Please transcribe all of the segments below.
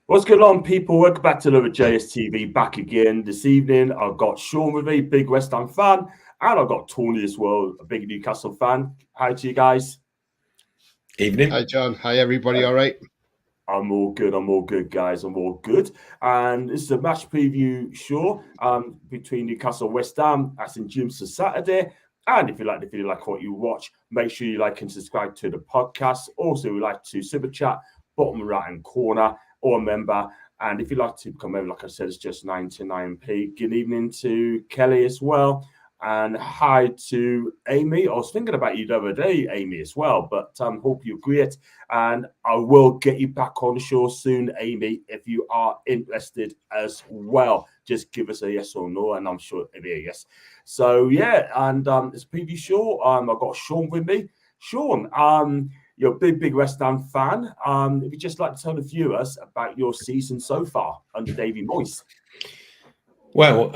What's going on, people? Welcome back to another JSTV. Back again this evening. I've got Sean with me, big West Ham fan, and I've got Tony as well, a big Newcastle fan. Hi to you guys. Evening. Hi, John. Hi, everybody. All right? I'm all good, guys. I'm all good. And this is a match preview show between Newcastle and West Ham. That's in Gyms for Saturday. And if you like the video, like what you watch, make sure you like and subscribe to the podcast. Also, we like to super chat, bottom right-hand corner, or a member. And if you'd like to become a member, like I said, it's just 99p. Good evening to Kelly as well. And hi to Amy. I was thinking about you the other day, Amy, as well. But hope you're great. And I will get you back on the show soon, Amy, if you are interested as well. Just give us a yes or no, and I'm sure it'll be a yes. So, yeah, and it's a preview show. I've got Sean with me. Sean, you're a big West Ham fan. If you'd just like to tell the viewers about your season so far under Davy Moyes. Well,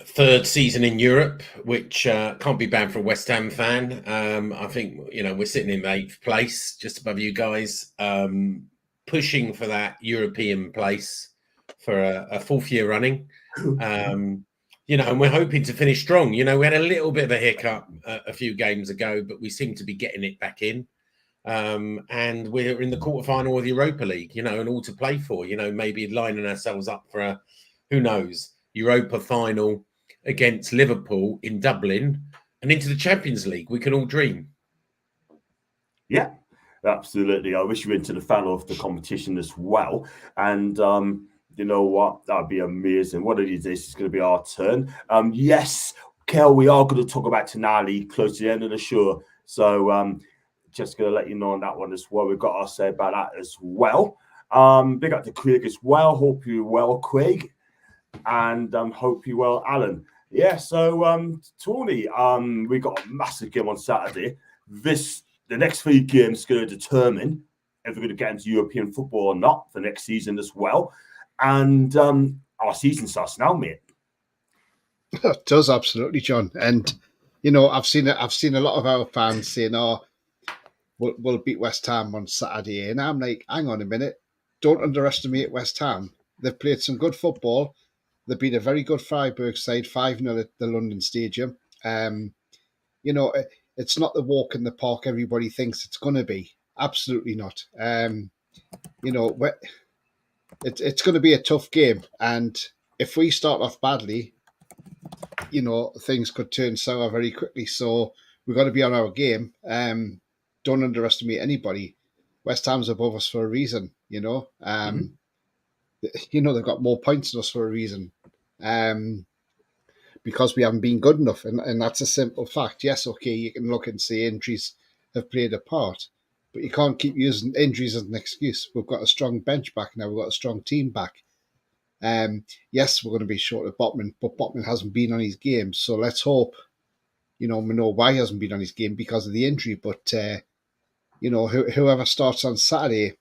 third season in Europe, which can't be bad for a West Ham fan. I think, we're sitting in 8th place, just above you guys, pushing for that European place for a 4th year running. And we're hoping to finish strong. We had a little bit of a hiccup a few games ago, but we seem to be getting it back in. And we're in the quarterfinal of the Europa League, and all to play for, maybe lining ourselves up for who knows, Europa final against Liverpool in Dublin and into the Champions League. We can all dream. Yeah, absolutely. I wish you were into the final of the competition as well. And you know what? That'd be amazing. One of these days it's going to be our turn. Yes, Kel, we are going to talk about Tonali close to the end of the show. So just going to let you know on that one as well. We've got our say about that as well. Big up to Craig as well. Hope you're well, Craig. And hope you're well, Alan. Yeah, so Tony, we got a massive game on Saturday. The next 3 games going to determine if we're going to get into European football or not for next season as well. And our season starts now, mate. It does, absolutely, John. And I've seen a lot of our fans saying, we'll beat West Ham on Saturday. And I'm like, hang on a minute. Don't underestimate West Ham. They've played some good football. They beat a very good Freiburg side, 5-0 at the London Stadium. It's not the walk in the park everybody thinks it's going to be. Absolutely not. It's going to be a tough game. And if we start off badly, things could turn sour very quickly. So we've got to be on our game. Don't underestimate anybody. West Ham's above us for a reason, they've got more points than us for a reason. Because we haven't been good enough. And that's a simple fact. Yes, okay, you can look and say injuries have played a part, but you can't keep using injuries as an excuse. We've got a strong bench back now. We've got a strong team back. Yes, we're going to be short of Botman, but Botman hasn't been on his game. So let's hope, we know why he hasn't been on his game because of the injury. But, whoever starts on Saturday,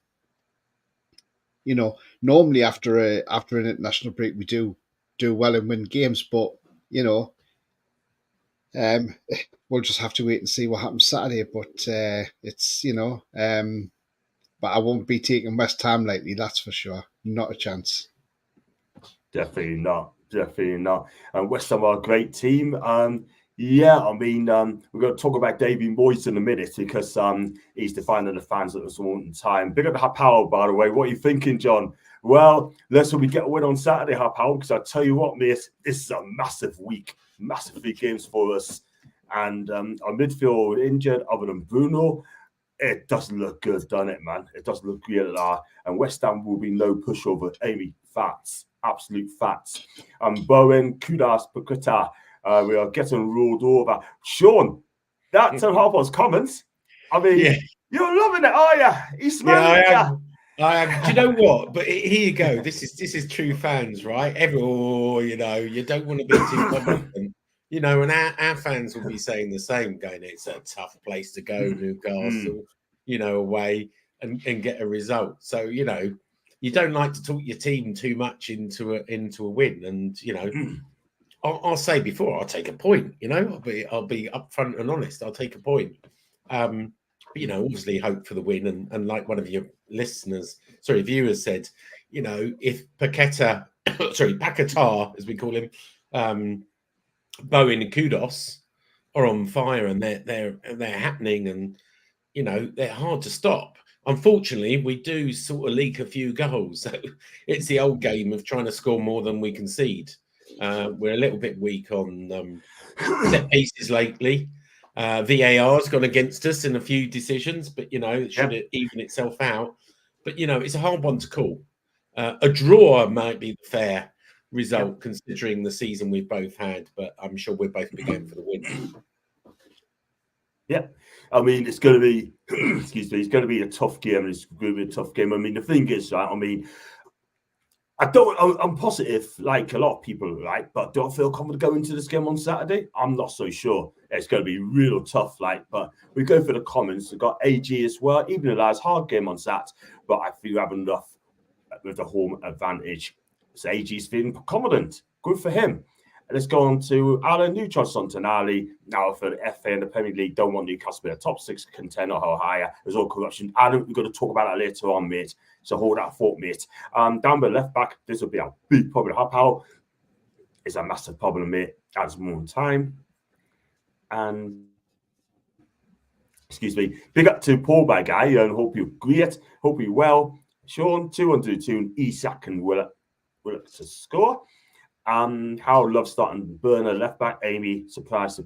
normally after an international break, we do well and win games. But, we'll just have to wait and see what happens Saturday. But but I won't be taking West Ham lightly, that's for sure. Not a chance. Definitely not. And West Ham are a great team. We're going to talk about Davy Moyes in a minute because he's defining the fans at this moment in time. Big up to Powell, by the way. What are you thinking, John? Well, let's hope we get a win on Saturday, Powell, because I tell you what, mate, this is a massive week. Massive big games for us. And our midfield injured other than Bruno. It doesn't look good, doesn't it, man? It doesn't look great at all. And West Ham will be no pushover. Amy, facts. Absolute facts. Bowen, Kudas, Paqueta. We are getting ruled over. Sean, That's Harper's comments. I mean, Yeah. you're loving it, are you? He's smiling Yeah, at you. I am. Do you know what? But here you go. This is true fans, right? You don't want to be too confident, and our fans will be saying the same, going, it's a tough place to go, Newcastle, away and get a result. So, you don't like to talk your team too much into a win. And, I'll say before, I'll take a point, I'll be upfront and honest. I'll take a point. But, obviously hope for the win. And like one of your viewers said, if Paquetá, as we call him, Bowen and Kudos are on fire and they're happening and, they're hard to stop. Unfortunately, we do sort of leak a few goals. So it's the old game of trying to score more than we concede. We're a little bit weak on set pieces lately. VAR's gone against us in a few decisions, but it should even itself out. But it's a hard one to call. A draw might be the fair result considering the season we've both had, but I'm sure we're both going for the win. Yeah, I mean it's going to be, excuse me, it's going to be a tough game. It's going to be a tough game. I mean the thing is, right? I mean, I'm positive, like a lot of people, right? But do I feel confident going into this game on Saturday? I'm not so sure. It's going to be real tough, but we go for the comments. We've got AG as well, even though it's a hard game on Sat, but I feel we have enough with the home advantage. So AG's feeling confident. Good for him. And let's go on to Alan Newcastle on Tonali. Now for the FA and the Premier League, don't want Newcastle to be a top 6 contender or higher. There's all corruption. Alan, we're going to talk about that later on, mate. So hold that thought, mate. Down the left back, this will be a big problem. How is a massive problem, mate, at this moment in time. And excuse me, big up to Paul, my guy, and hope you're great. Hope you're well. Sean, 2-2, Isak and Willock to score. How love starting Burner left back, Amy, surprise.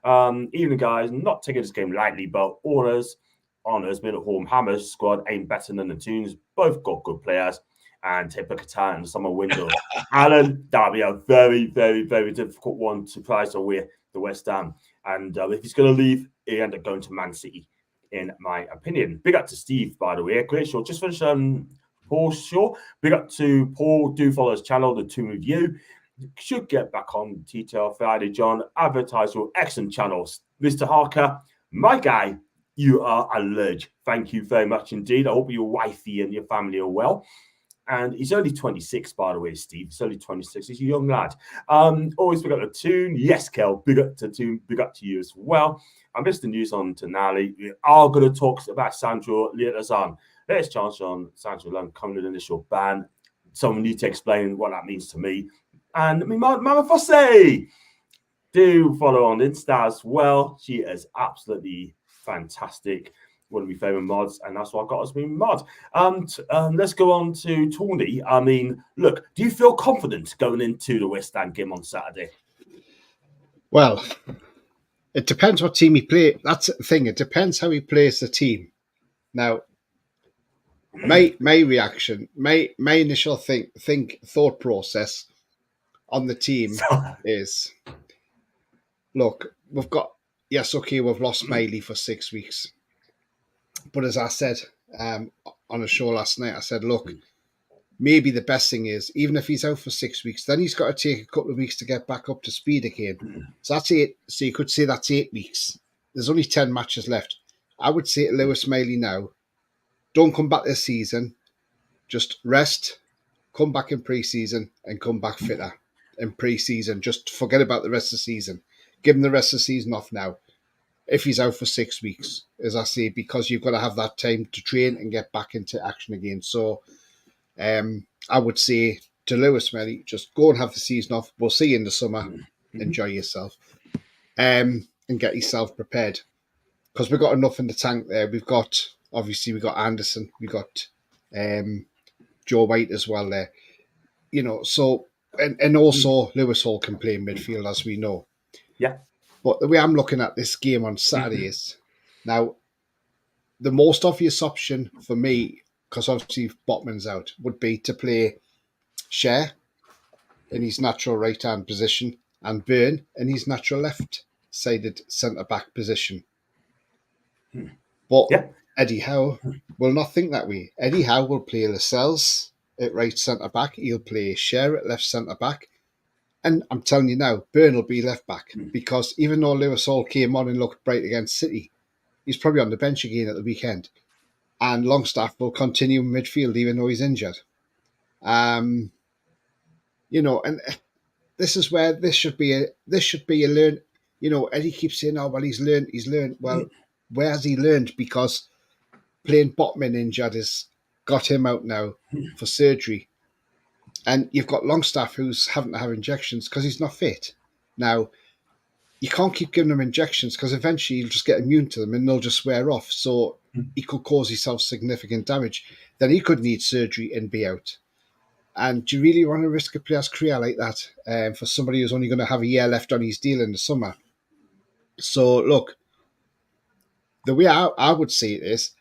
Even guys, not taking this game lightly, but honors, been at home. Hammers squad ain't better than the Toons. Both got good players. And take Paquetá in the summer window. Alan, that'll be a very, very, very difficult one to price away the West Ham. And if he's going to leave, he end up going to Man City, in my opinion. Big up to Steve, by the way. Great show. Just finished Paul's show. Big up to Paul. Do follow his channel, The Tomb of You. Should get back on TTL Friday, John. Advertise your excellent channels. Mr. Harker, my guy, you are a legend. Thank you very much indeed. I hope your wifey and your family are well. And he's only 26, by the way, Steve. He's only 26. He's a young lad. Always big up to Toon. Yes, Kel. Big up to Toon. Big up to you as well. I missed the news on Tonali. We are going to talk about Sandro later on. Let's chance on Sandro Lund coming in the initial ban. Someone need to explain what that means to me. And I mean, Mama Fosse, do follow on Insta as well. She is absolutely fantastic. One of my favourite mods, and that's what I got as my mod. Let's go on to Tony. I mean, look, do you feel confident going into the West Ham game on Saturday? Well, it depends what team he plays. That's the thing. It depends how he plays the team. Now, my reaction, my initial thought process on the team is, look, we've lost Miley for 6 weeks. But as I said on a show last night, I said, look, maybe the best thing is, even if he's out for 6 weeks, then he's got to take a couple of weeks to get back up to speed again. So that's 8. So you could say that's 8 weeks. There's only 10 matches left. I would say to Lewis Miley now, don't come back this season. Just rest, come back in pre-season and come back fitter in pre-season. Just forget about the rest of the season. Give him the rest of the season off now. If he's out for 6 weeks, as I say, because you've got to have that time to train and get back into action again. So I would say to Lewis Melly, just go and have the season off. We'll see you in the summer. Enjoy yourself and get yourself prepared. Because we've got enough in the tank there. We've got Anderson. We've got Joe White as well there. So, and also Lewis Hall can play midfield, as we know. Yeah. But the way I'm looking at this game on Saturday is, now, the most obvious option for me, because obviously Botman's out, would be to play Cher in his natural right-hand position and Byrne in his natural left sided centre-back position. But Eddie Howe will not think that way. Eddie Howe will play Lascelles at right centre-back. He'll play Sher at left centre-back. And I'm telling you now, Byrne will be left-back because even though Lewis Hall came on and looked bright against City, he's probably on the bench again at the weekend. And Longstaff will continue in midfield even though he's injured. And this is where this should be a learn. Eddie keeps saying, "Oh, well, he's learned." Well, where has he learned? Because playing Botman injured has got him out now for surgery, and you've got Longstaff who's having to have injections because he's not fit. Now, you can't keep giving him injections because eventually you'll just get immune to them and they'll just wear off. So he could cause himself significant damage. Then he could need surgery and be out. And do you really want to risk a player's career like that for somebody who's only going to have a year left on his deal in the summer? So, look, the way I would see it is,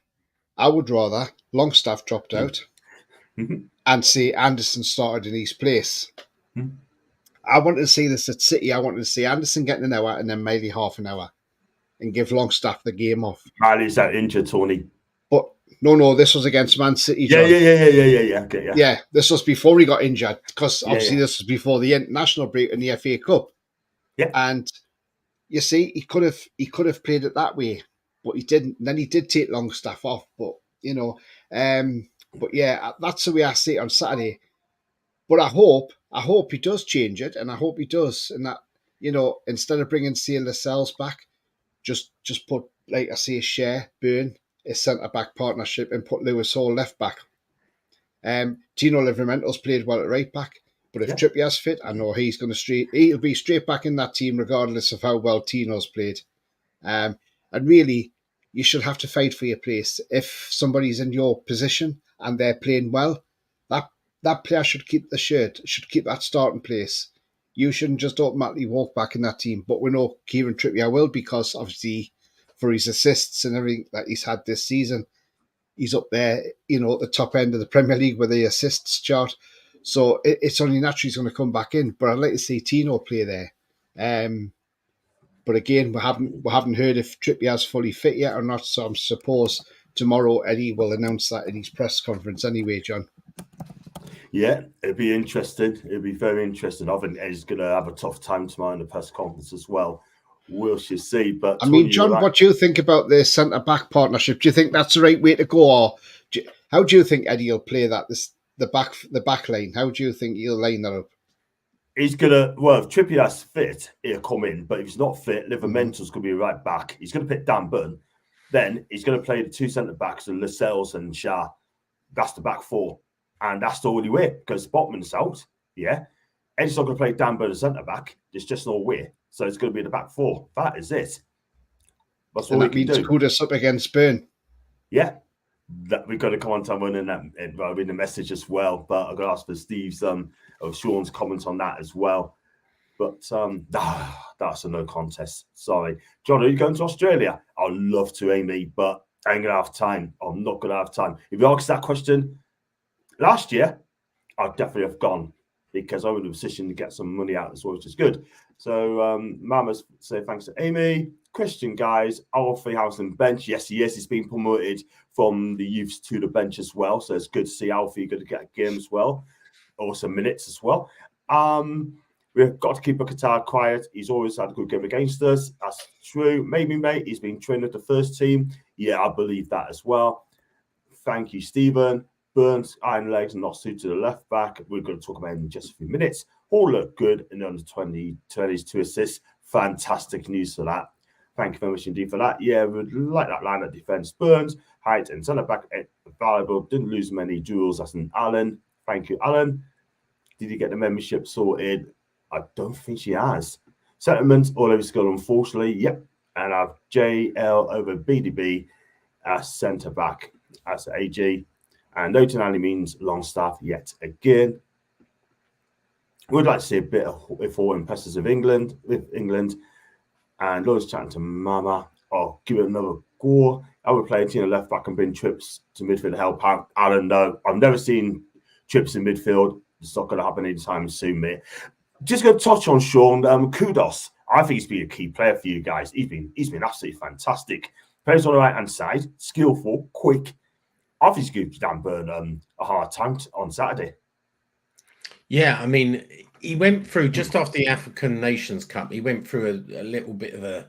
I would rather Longstaff dropped out and say Anderson started in his place. I wanted to see this at City. I wanted to see Anderson getting an hour and then Miley half an hour and give Longstaff the game off. Miley's out injured, Tony. But no, this was against Man City. John. Yeah. Okay, yeah, this was before he got injured because obviously this was before the international break in the FA Cup. Yeah, and you see, he could have played it that way, but he didn't. And then he did take Longstaff off, but but yeah, that's the way I see it on Saturday. But I hope he does change it, and I hope he does, and that instead of bringing say Lascelles back, just put, like I say, Sher, Byrne, a centre-back partnership and put Lewis Hall left-back. Tino Livramento's played well at right-back, but if Trippier's fit, I know he'll be straight back in that team regardless of how well Tino's played. And really, you should have to fight for your place. If somebody's in your position and they're playing well, that player should keep the shirt, should keep that starting place. You shouldn't just automatically walk back in that team. But we know Kieran Trippier will, because obviously for his assists and everything that he's had this season, he's up there, at the top end of the Premier League with the assists chart. So it's only natural he's going to come back in. But I'd like to see Tino play there. But again, we haven't heard if Trippier's fully fit yet or not. So I suppose tomorrow Eddie will announce that in his press conference anyway, John. Yeah, it'd be interesting. It'd be very interesting. I think Eddie's going to have a tough time tomorrow in the press conference as well. We'll see. But I mean, John, what do you think about the centre-back partnership? Do you think that's the right way to go, or how do you think Eddie will play that? The back line. How do you think he'll line that up? He's gonna. Well, if Trippier's fit, he'll come in. But if he's not fit, Livramento's gonna be right back. He's gonna pick Dan Burn. Then he's gonna play the two centre backs, and Lascelles and Shah. That's the back four. And that's the only way, because Botman's out. Yeah. Eddie's not going to play Dan Burn as centre back. There's just no way. So it's going to be the back four. That is it. That's all we can do. That means Kudos up against Burn. Yeah. That we've got to comment on one in the message as well. But I've got to ask for Steve's or Sean's comments on that as well. But that's a no contest. Sorry. John, are you going to Australia? I'd love to, Amy, but I ain't going to have time. I'm not going to have time. If you ask that question last year, I'd definitely have gone because I was in a position to get some money out as well, which is good. So, Mamas say thanks to Amy. Christian, guys, Alfie Housen bench. Yes, he is. He's been promoted from the youths to the bench as well. So it's good to see Alfie going to get a game as well, or some minutes as well. We've got to keep Qatar quiet. He's always had a good game against us. That's true. Maybe, mate, he's been trained at the first team. Yeah, I believe that as well. Thank you, Stephen. Burns, iron legs, and not suited to the left back. We're going to talk about him in just a few minutes. All look good in the under 20s, 2 assists. Fantastic news for that. Thank you very much indeed for that. Yeah, we'd like that line of defence. Burns, height, and centre back valuable. Didn't lose many duels. That's an Alan. Thank you, Alan. Did he get the membership sorted? I don't think she has. Settlements all over school, unfortunately. Yep. And I have JL over BDB as centre back. That's AG. And no Tonali means Longstaff yet again. We'd like to see a bit of if all impresses with England. And Lloyd's chatting to Mama. Oh, give it another go. I would play Tina left back and bring Trips to midfield to help out. Alan, no. I've never seen Trips in midfield. It's not going to happen anytime soon, mate. Just going to touch on Sean. Kudos. I think he's been a key player for you guys. He's been absolutely fantastic. Plays on the right hand side, skillful, quick. I think he's going to Dan Burn a hard time on Saturday. Yeah, I mean, he went through just after the African Nations Cup. He went through a little bit of a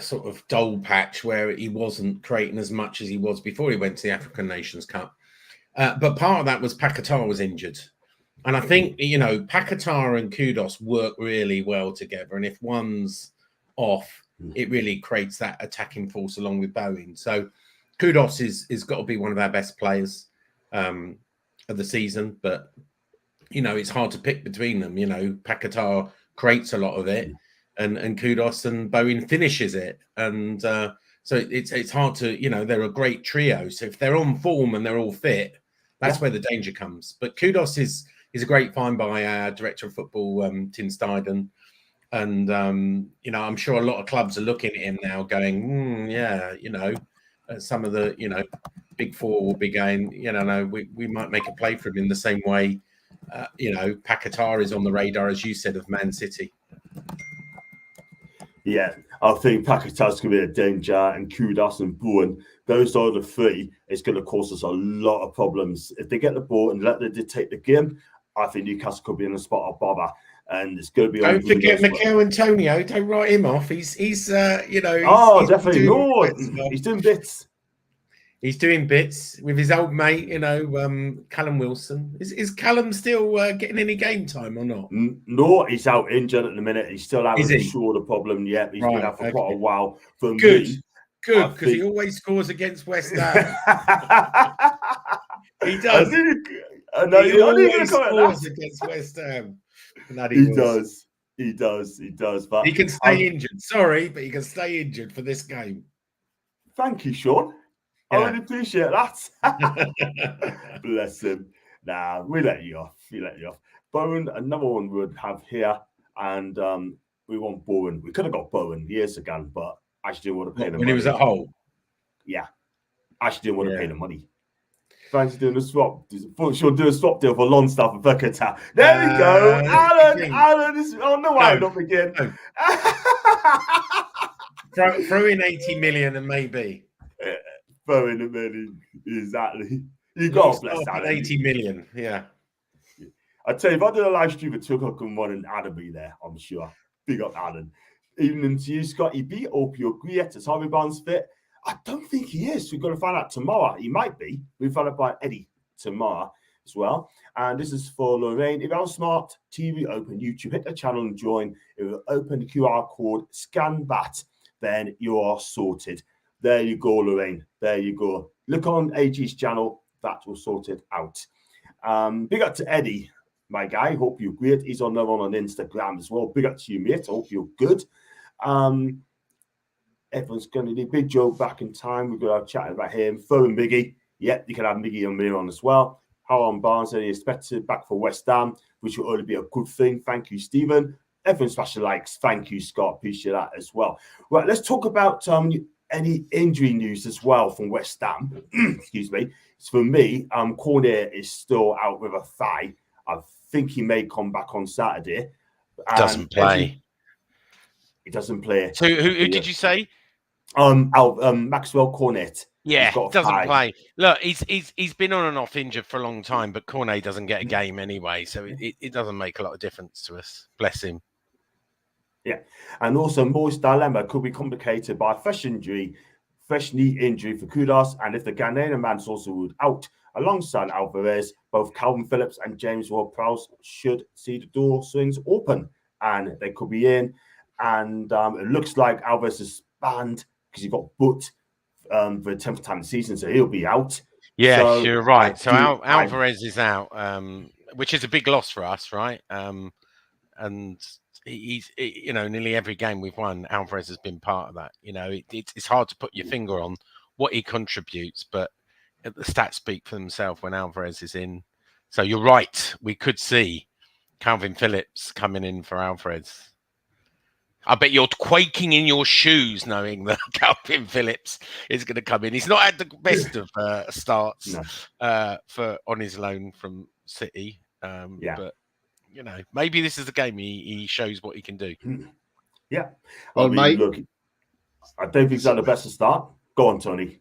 sort of dull patch where he wasn't creating as much as he was before he went to the African Nations Cup. But part of that was Paquetá was injured. And I think, Paquetá and Kudos work really well together. And if one's off, it really creates that attacking force along with Bowen. So Kudos is got to be one of our best players of the season. But, it's hard to pick between them. Paquetá creates a lot of it. And Kudos and Bowen finishes it. And so it's hard to, they're a great trio. So if they're on form and they're all fit, that's where the danger comes. But Kudos is a great find by our director of football, Tim Steiden. And, I'm sure a lot of clubs are looking at him now going, some of the, big four will be going, no, we might make a play for him in the same way, Paquetá is on the radar, as you said, of Man City. Yeah, I think Paquetá's going to be a danger, and Kudos and Bowen, those are the three. It's going to cause us a lot of problems. If they get the ball and let them dictate the game, I think Newcastle could be in a spot of bother. And it's going to be. Don't forget Mikel Antonio. Don't write him off. He's definitely no. He's doing bits. He's doing bits with his old mate, Callum Wilson. Is Callum still getting any game time or not? No, he's out injured at the minute. He's still out with the shoulder problem. Yeah, he's been out for quite a while. Good, because he always scores against West Ham. He does. I know he always scores against West Ham. He does. But he can stay injured. Sorry, but he can stay injured for this game. Thank you, Sean. I really appreciate that. Bless him. Nah, we let you off. Bowen, another one we would have here, and we want Bowen. We could have got Bowen years ago, but I actually didn't want to pay the money. When he was at Hull? Yeah. I actually didn't want to pay the money. Fancy doing a swap. She'll do a swap deal for Longstaff and Paquetá. There we go. Alan is on the wind up again. Throw in 80 million and maybe. Throw in a million. Exactly. You got to bless Alan. 80 million, yeah. I tell you, if I did a live stream at 2 o'clock in the morning, Adam be there, I'm sure. Big up Alan. Evening to you, Scotty B. Hope you agree. Is Harvey Barnes fit? I don't think he is. We've got to find out tomorrow. He might be. We'll find out by Eddie tomorrow as well. And this is for Lorraine. If you have smart TV open, YouTube, hit the channel and join. It will open the QR code, scan that, then you are sorted. There you go, Lorraine. There you go. Look on AG's channel. That will sort it out. Big up to Eddie, my guy. Hope you're great. He's on Instagram as well. Big up to you, mate. Hope you're good. Everyone's going to do Big Joe back in time. We're going to have chatting about him. Fo and Miggy. Yep, you can have Miggy and me on as well. Harold Barnes, and he's expected back for West Ham, which will only be a good thing. Thank you, Stephen. Everyone smash the likes. Thank you, Scott. Appreciate that as well. Right, let's talk about any injury news as well from West Ham. Excuse me. It's for me, Cornet is still out with a thigh. I think he may come back on Saturday. Doesn't play. He doesn't play. So who did you say? Maxwell Cornet. Yeah, doesn't play. Look, he's been on and off injured for a long time, but Cornet doesn't get a game anyway, so it doesn't make a lot of difference to us. Bless him. Yeah, and also Moore's dilemma could be complicated by a fresh knee injury for Kudos, and if the Ghanaian man's also ruled out alongside Alvarez, both Calvin Phillips and James Ward-Prowse should see the door swings open, and they could be in. And it looks like Alvarez is banned because he got booked for the 10th time of the season, so he'll be out. Yeah, so you're right. So Alvarez is out, which is a big loss for us, right? And he's, nearly every game we've won, Alvarez has been part of that. It's hard to put your finger on what he contributes, but the stats speak for themselves when Alvarez is in. So you're right. We could see Calvin Phillips coming in for Alvarez. I bet you're quaking in your shoes knowing that Calvin Phillips is going to come in. He's not had the best of starts on his loan from City. But, you know, maybe this is the game he shows what he can do. Yeah. Well, I mean, look, I don't think he's had the best to start. Go on, Tony.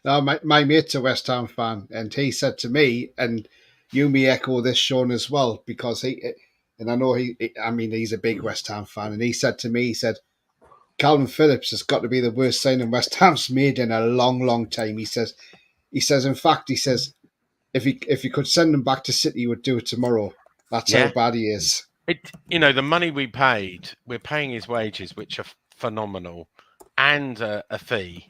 Now, my mate's a West Ham fan, and he said to me, and you may echo this, Sean, as well, because and I know he's a big West Ham fan, and he said to me, he said, Calvin Phillips has got to be the worst signing West Ham's made in a long, long time. He says, in fact, if he could send him back to City, he would do it tomorrow. That's how bad he is. The money we paid, we're paying his wages, which are phenomenal, and a fee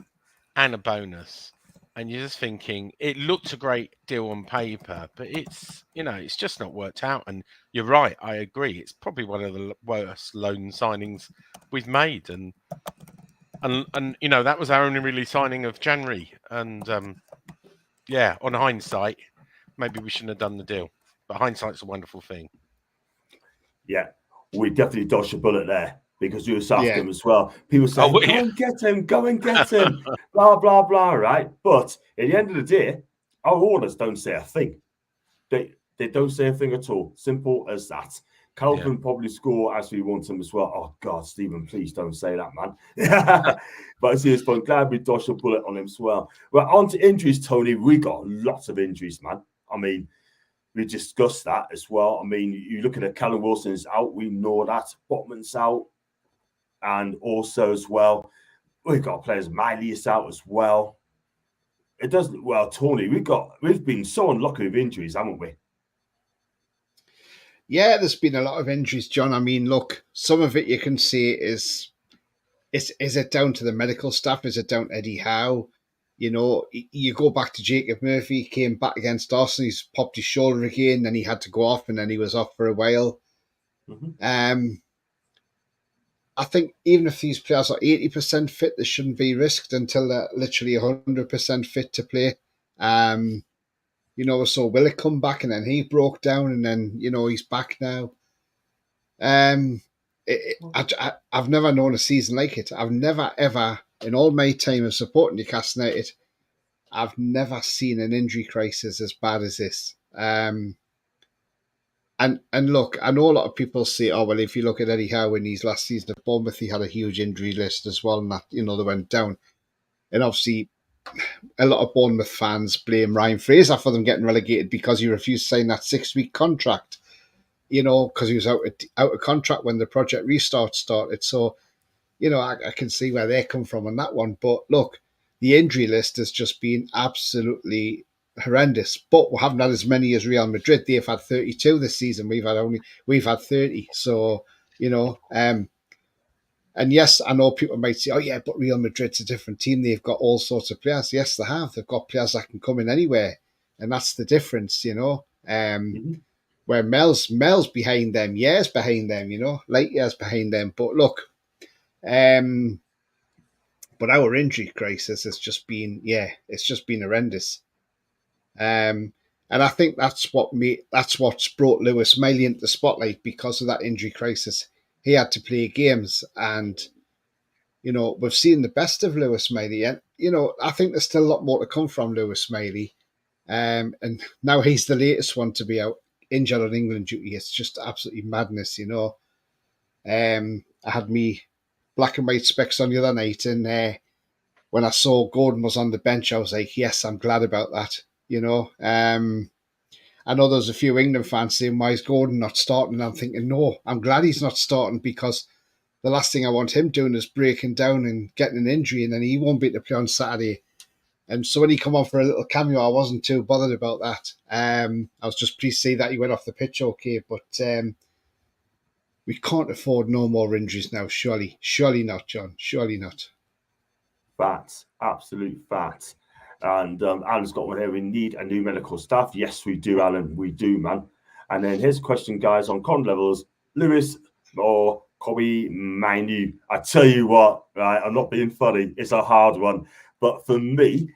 and a bonus. And you're just thinking, it looked a great deal on paper, but it's just not worked out. And you're right, I agree. It's probably one of the worst loan signings we've made. And that was our only really signing of January. And on hindsight, maybe we shouldn't have done the deal. But hindsight's a wonderful thing. Yeah, we definitely dodged a bullet there because you were after him as well. People say, go and get him, blah, blah, blah, right? But at the end of the day, our orders don't say a thing. They don't say a thing at all. Simple as that. Calvin probably score as we want him as well. Oh, God, Stephen, please don't say that, man. But seriously, I'm glad we dodged a bullet on him as well. Well, on to injuries, Tony. We got lots of injuries, man. I mean, we discussed that as well. I mean, you look at it, Callum Wilson's out. We know that. Botman's out. And also as well, we've got players, Miley is out as well. It doesn't, well, Tony, we've been so unlucky with injuries, haven't we? Yeah, there's been a lot of injuries, John. I mean, look, some of it you can see is it down to the medical staff? Is it down to Eddie Howe? You know, you go back to Jacob Murphy, he came back against Arsenal, he's popped his shoulder again, then he had to go off, and then he was off for a while. Mm-hmm. I think even if these players are 80% fit, they shouldn't be risked until they're literally 100% fit to play. So will it come back? And then he broke down, and then, he's back now. I've never known a season like it. I've never, ever, in all my time of supporting Newcastle United, I've never seen an injury crisis as bad as this. And look, I know a lot of people say, oh, well, if you look at Eddie Howe in his last season at Bournemouth, he had a huge injury list as well, and that, they went down. And obviously, a lot of Bournemouth fans blame Ryan Fraser for them getting relegated because he refused to sign that 6-week contract, because he was out of contract when the Project Restart started. So, I can see where they come from on that one. But look, the injury list has just been absolutely horrendous. But we haven't had as many as Real Madrid. They've had 32 this season. We've had 30. So, and yes, I know people might say, oh yeah, but Real Madrid's a different team. They've got all sorts of players. Yes, they have. They've got players that can come in anywhere. And that's the difference, Where Mel's behind them, years behind them, light years behind them. But look, but our injury crisis has just been, it's just been horrendous. And I think that's what's brought Lewis Miley into the spotlight because of that injury crisis. He had to play games, and we've seen the best of Lewis Miley, and I think there's still a lot more to come from Lewis Miley. And now he's the latest one to be out injured on England duty. It's just absolutely madness, I had me black and white specs on the other night, and when I saw Gordon was on the bench, I was like, yes, I'm glad about that. I know there's a few England fans saying, why is Gordon not starting? And I'm thinking, no, I'm glad he's not starting, because the last thing I want him doing is breaking down and getting an injury, and then he won't be able to play on Saturday. And so when he come on for a little cameo, I wasn't too bothered about that. I was just pleased to see that he went off the pitch okay, but we can't afford no more injuries now, surely. Surely not, John. Surely not. Facts, absolute facts. And Alan's got one here. We need a new medical staff. Yes, we do, Alan. We do, man. And then here's a question, guys, on con levels. Lewis or Kobe Manu? I tell you what, right? I'm not being funny. It's a hard one. But for me,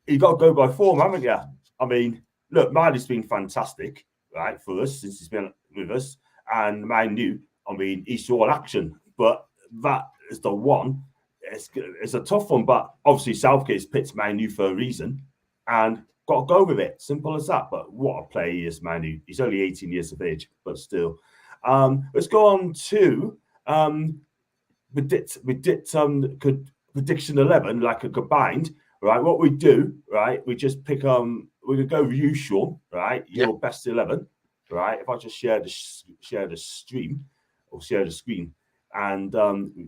you got to go by form, haven't you? I mean, look, Manu's been fantastic, right, for us since he's been with us. And Manu, I mean, he's all action. But that is the one. It's a tough one, but obviously Southgate's picked Manu for a reason, and got to go with it. Simple as that. But what a player he is, man. He's only 18 years of age, but still. Let's go on to prediction 11, like a combined. Right, what we do, right? We just pick. We could go with you, Sean. Right, your best 11. Right, if I just share the stream or share the screen, and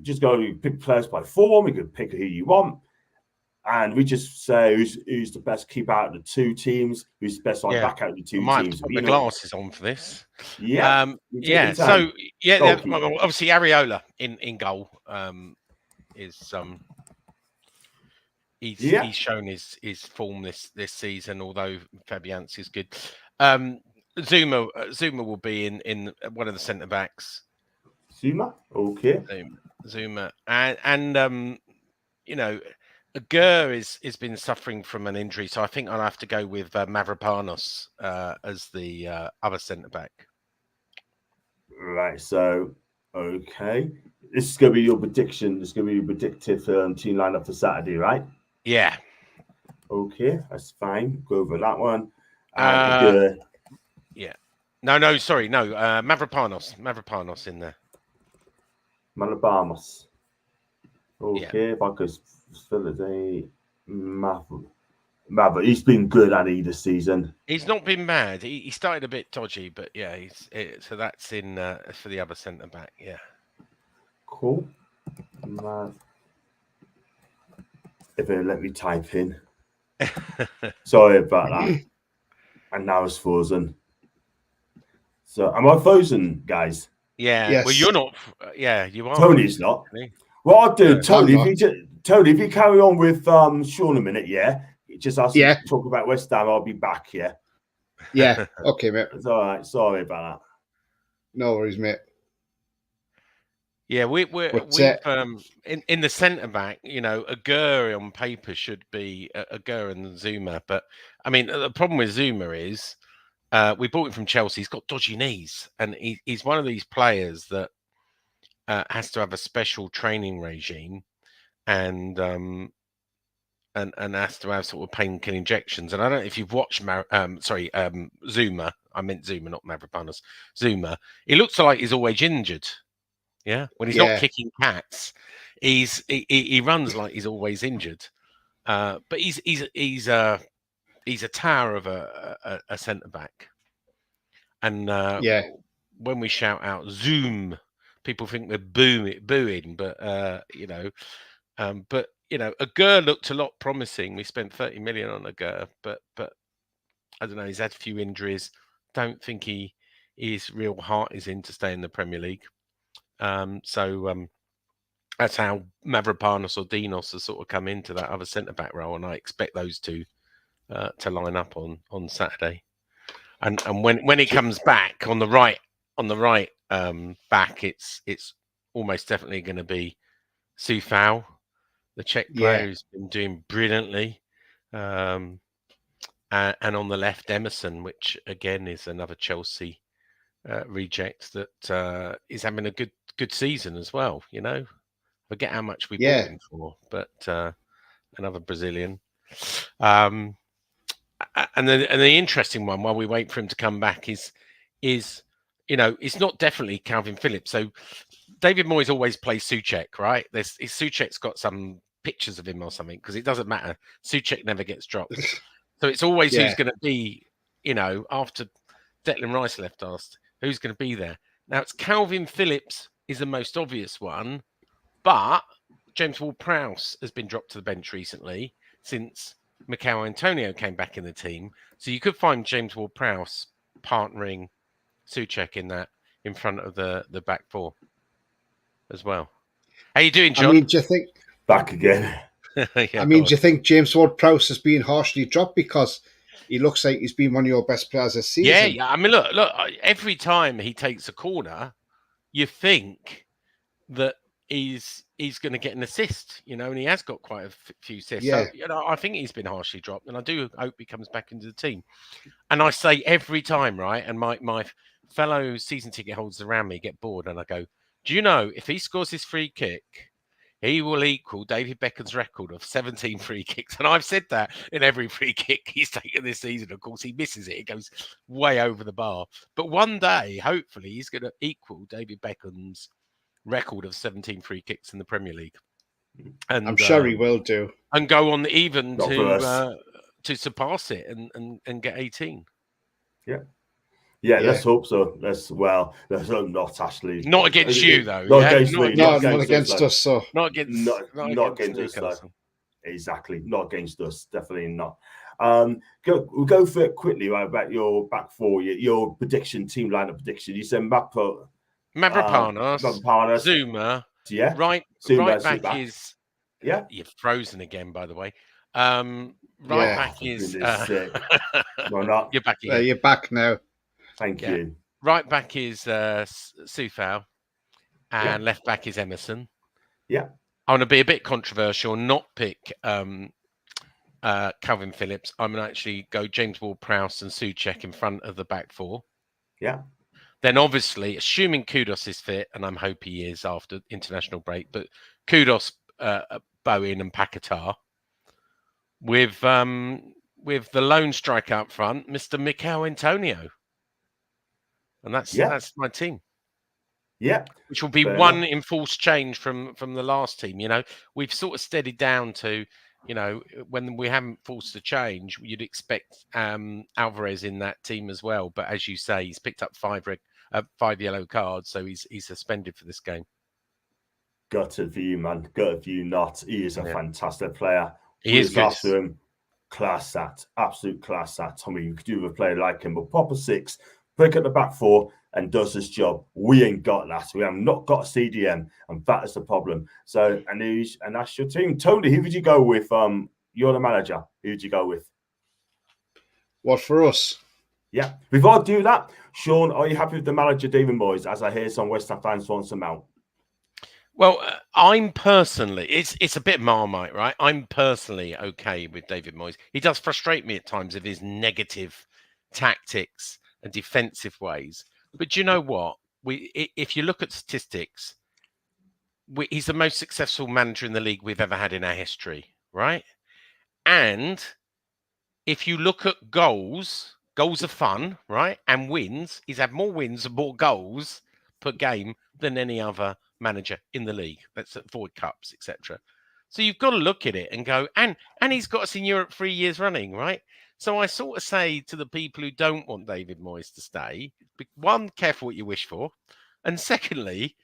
just go pick players by form. We could pick who you want, and we just say who's the best keeper out of the two teams, who's the best back out of the two teams. Put the glasses on for this. Yeah, So obviously Areola in goal is He's shown his form this season, although Fabianski is good. Zuma will be in one of the centre backs. Zuma, okay. Zuma and Agur has been suffering from an injury, so I think I'll have to go with Mavropanos as the other centre back. Right. So okay, this is going to be your prediction. This is going to be your predictive team lineup for Saturday, right? Yeah. Okay, that's fine. Go over that one. Yeah. No. Sorry, no. Mavropanos in there. Mavropanos. Okay, if I could fill it a Mavro. He's been good at this season. He's not been bad. He started a bit dodgy, but yeah, so that's in for the other centre back. Yeah. Cool. If it let me type in. Sorry about that. And now it's frozen. So am I frozen, guys? Yeah. Yes. Well, you're not. Yeah, you are. Tony's not. What I'll do, Tony, if you carry on with Sean a minute, just ask you to talk about West Ham. I'll be back. Yeah. Okay, mate. It's all right. Sorry about that. No worries, mate. Yeah, we've in the centre back, Agur on paper should be Agur and Zuma, but I mean the problem with Zuma is we bought him from Chelsea. He's got dodgy knees, and he's one of these players that has to have a special training regime, and has to have sort of painkilling injections. And I don't know if you've watched Zuma. I meant Zuma, not Mavropanos. Zuma. He looks like he's always injured. Yeah, when he's not kicking cats, he runs like he's always injured. But he's a tower of a centre back. And when we shout out Zoom, people think we're booing. But Agur looked a lot promising. We spent 30 million on Agur, but I don't know. He's had a few injuries. Don't think his real heart is in to stay in the Premier League. So that's how Mavropanos or Dinos has sort of come into that other centre back role, and I expect those two to line up on Saturday. And when he comes back on the right back, it's almost definitely going to be Sufal, the Czech player who's been doing brilliantly, and on the left Emerson, which again is another Chelsea reject that is having a good season as well. Forget how much we bought him for, but another Brazilian. And the interesting one while we wait for him to come back is it's not definitely Calvin Phillips. So David Moyes always plays Souček, right? Souček's got some pictures of him or something, because it doesn't matter. Souček never gets dropped. So it's always who's going to be, after Declan Rice left us, who's going to be there. Now it's Calvin Phillips is the most obvious one, but James Ward-Prowse has been dropped to the bench recently since Mikel Antonio came back in the team. So you could find James Ward-Prowse partnering Souček in front of the back four as well. How you doing, John? I mean, do you think back again? Do you think James Ward-Prowse has been harshly dropped because he looks like he's been one of your best players this season? Yeah. I mean, look. Every time he takes a corner, you think that he's going to get an assist, and he has got quite a few assists. Yeah. So, I think he's been harshly dropped, and I do hope he comes back into the team. And I say every time, right? And my fellow season ticket holders around me get bored, and I go, "Do you know if he scores his free kick, he will equal David Beckham's record of 17 free kicks. And I've said that in every free kick he's taken this season. Of course, he misses it. It goes way over the bar. But one day, hopefully, he's going to equal David Beckham's record of 17 free kicks in the Premier League. And I'm sure he will do. And go on even Not for us. to surpass it and get 18. Yeah, let's hope so. Let's not Ashley. Not against you though. Not against me. Not against us. So not against us. Though. Exactly. Not against us. Definitely not. We'll go for it quickly. Right, about your back four. Your prediction, team lineup prediction. You said Mavropanos, Zuma. Yeah. Right back is. Yeah. You're frozen again, by the way. Back is. Why not? You're back again. You're back now. Thank you. Right back is Sufal, and left back is Emerson. Yeah. I want to be a bit controversial, not pick Calvin Phillips. I'm going to actually go James Ward-Prowse and Souček in front of the back four. Yeah. Then obviously, assuming Kudos is fit, and I'm hope he is after international break, but Kudos, Bowen and Paquetá with the lone striker up front, Mr. Mikel Antonio. And that's my team. Yeah. Which will be one enforced change from the last team. You know, we've sort of steadied down to, you know, when we haven't forced a change, you'd expect Alvarez in that team as well. But as you say, he's picked up 5 yellow cards, so he's suspended for this game. Gutted for you, man. Gutted for you not. He is a fantastic player. He is good. After him, class that. Absolute class that. I mean, you could do with a player like him, but proper 6. Break at the back 4 and does his job. We ain't got that. We have not got a CDM, and that is the problem. So, and that's your team. Tony, who would you go with? You're the manager. Who would you go with? What for us? Yeah. Before I do that, Sean, are you happy with the manager, David Moyes? As I hear some West Ham fans want some out. Well, I'm personally, it's a bit Marmite, right? I'm personally okay with David Moyes. He does frustrate me at times with his negative tactics and defensive ways. But do you know what? If you look at statistics, he's the most successful manager in the league we've ever had in our history, right? And if you look at goals are fun, right? And wins, he's had more wins and more goals per game than any other manager in the league. That's at Ford Cups, etc. So you've got to look at it and go, and he's got us in Europe 3 years running, right? So I sort of say to the people who don't want David Moyes to stay, one, careful what you wish for. And secondly,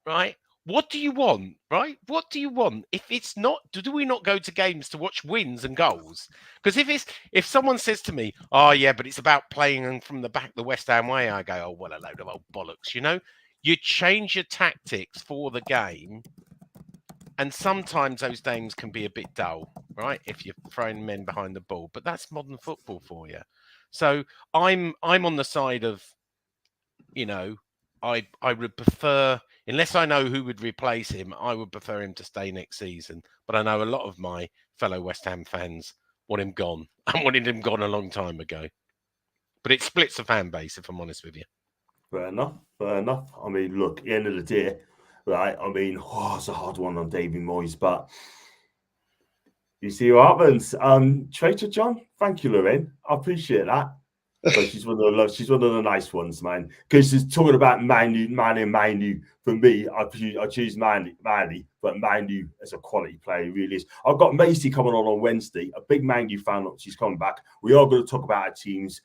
right, what do you want, right? What do you want? If it's not, do we not go to games to watch wins and goals? Because if someone says to me, oh yeah, but it's about playing from the back the West Ham way, I go, oh, well, a load of old bollocks, you know? You change your tactics for the game, and sometimes those games can be a bit dull, right? If you're throwing men behind the ball, but that's modern football for you. So I'm on the side of, you know, I would prefer, unless I know who would replace him, I would prefer him to stay next season. But I know a lot of my fellow West Ham fans want him gone. I wanted him gone a long time ago. But it splits the fan base, if I'm honest with you. Fair enough. I mean, look, at the end of the day, right? I mean, it's a hard one on David Moyes, but you see what happens. Traitor John, thank you, Lorraine. I appreciate that. So she's one of the nice ones, man. Because she's talking about Manu. For me, I choose Manu, but Manu as a quality player, he really is. I've got Macy coming on Wednesday, a big Manu fan. She's coming back. We are going to talk about our teams.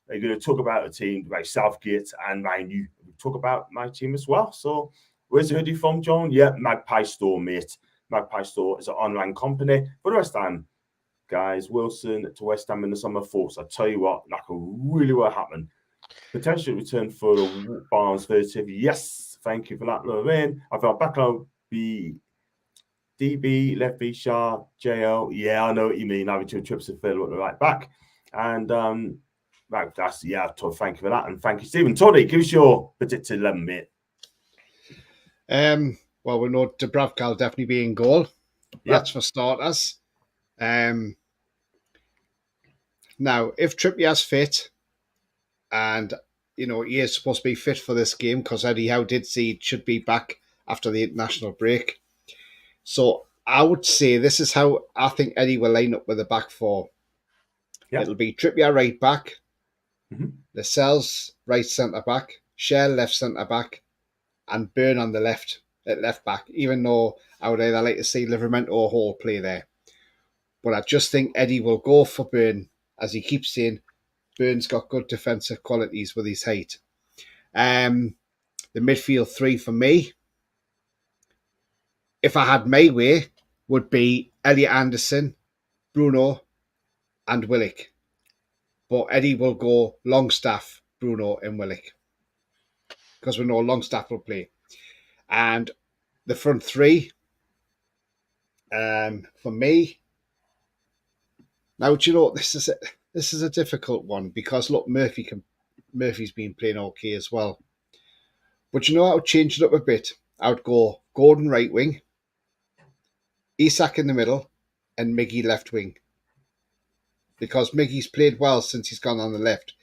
We're going to talk about a team like Southgate and Manu. We'll talk about my team as well. So, where's the hoodie from, John? Yeah, Magpie Store, mate. Magpie Store is an online company for the West Ham guys. Wilson to West Ham in the summer thoughts. I tell you what, that could really well happen. Potential return for the Barnes versus yes, thank you for that, Lorraine. I felt back on the DB, left B, Shah, JL. Yeah, I know what you mean. Having 2 trips to fill at the right back. And that's thank you for that. And thank you, Stephen. Tony, give us your predicted 11, mate. Well, we know Dubravka will definitely be in goal. Yep. That's for starters. Now, if Trippier's fit, and you know he is supposed to be fit for this game because Eddie Howe did say he should be back after the international break, So I would say this is how I think Eddie will line up with the back four. Yeah. It'll be Trippier right back, Mhm. Lascelles right centre back, Shell left centre back, and Burn on the left at left back. Even though I would either like to see Livermore or Hall play there, but I just think Eddie will go for Burn, as he keeps saying. Burn's got good defensive qualities with his height. The midfield three for me, if I had my way, would be Elliot Anderson, Bruno, and Willock. But Eddie will go Longstaff, Bruno, and Willock, because we know Longstaff will play. And the front three, for me, now do you know this is a difficult one, because look, Murphy's been playing okay as well. But you know, I would change it up a bit. I would go Gordon right wing, Isak in the middle, and Miggy left wing. Because Miggy's played well since he's gone on the left.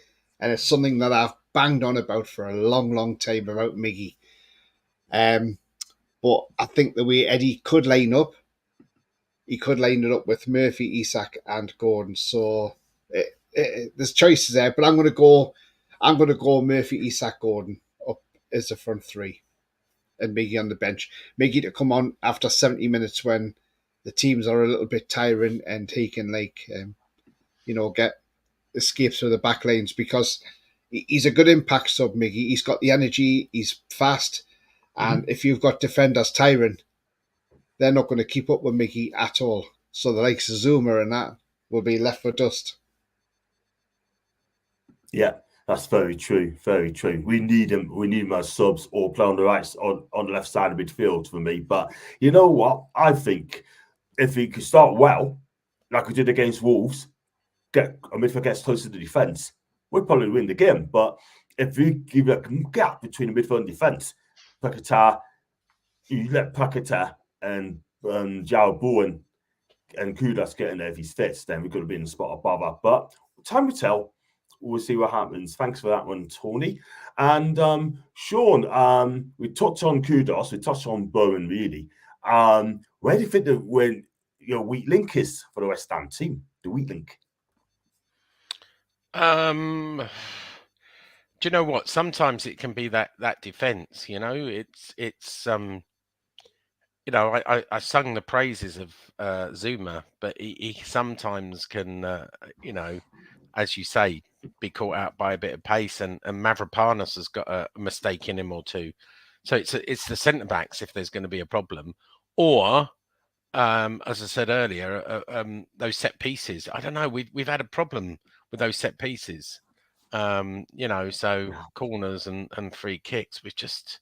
And it's something that I've banged on about for a long, long time about Miggy. But I think the way Eddie could line up, he could line it up with Murphy, Isak, and Gordon. So there's choices there, but I'm going to go Murphy, Isak, Gordon up as the front three, and Miggy on the bench. Miggy to come on after 70 minutes when the teams are a little bit tiring, and he can get escapes through the back lanes, because he's a good impact sub, Miggy. He's got the energy, he's fast, and if you've got defenders tiring, they're not going to keep up with Miggy at all. So the likes of Zuma and that will be left for dust. Yeah, that's very true. Very true. We need him. We need him as subs or play on the right, on the left side of midfield for me. But you know what? I think if he could start well, like we did against Wolves, if it gets closer to the defence, we'll probably win the game. But if you give a gap between the midfield and defence, you let Paquetá and João Bowen and Kudas get in there if he's fit, then we could have been in the spot above her. But time will tell. We'll see what happens. Thanks for that one, Tony. And Sean, we touched on Kudos, we touched on Bowen, really. Where do you think when your weak link is for the West Ham team? The weak link? Do you know what? Sometimes it can be that defense. It's I sung the praises of Zuma, but he sometimes can, as you say, be caught out by a bit of pace, and Mavropanos has got a mistake in him or two. So it's the centre backs if there's going to be a problem, or as I said earlier, those set pieces. I don't know. We've had a problem with those set pieces. So corners and free kicks. We've just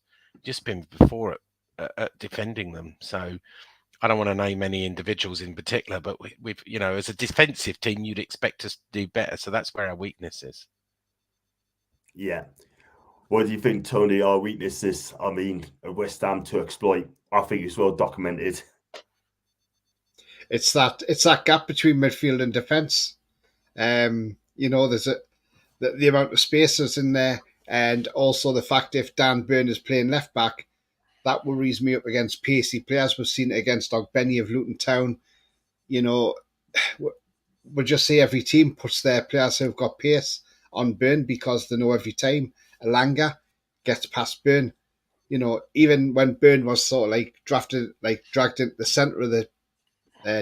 been before at defending them. So I don't want to name any individuals in particular, but we've as a defensive team, you'd expect us to do better. So that's where our weakness is. Yeah. What do you think, Tony? Our weaknesses, West Ham to exploit. I think it's well documented. It's that gap between midfield and defence. There's the amount of spaces in there, and also the fact if Dan Burn is playing left back, that worries me up against pacey players. We've seen it against Ogbenny of Luton Town. We'll just say every team puts their players who've got pace on Burn, because they know every time Alanga gets past Burn. Even when Burn was sort of dragged into the centre of the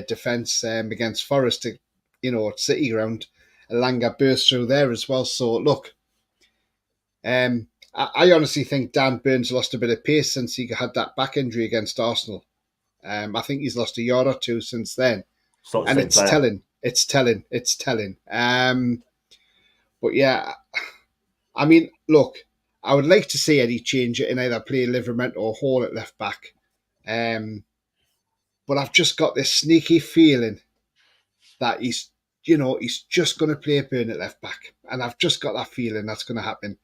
defence against Forest, at City Ground, Alanga burst through there as well. So look, I honestly think Dan Burns lost a bit of pace since he had that back injury against Arsenal. I think he's lost a yard or two since then, and it's telling. It's telling. But yeah, look, I would like to see Eddie change it and either play Livermore or Hall at left back. But I've just got this sneaky feeling that he's just going to play Burn at left back. And I've just got that feeling that's going to happen.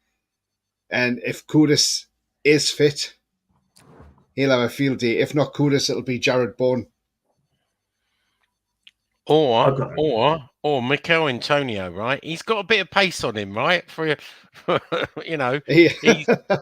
And if Kudus is fit, he'll have a field day. If not Kudus, it'll be Jared Bourne. Or Mikel Antonio, right? He's got a bit of pace on him, right?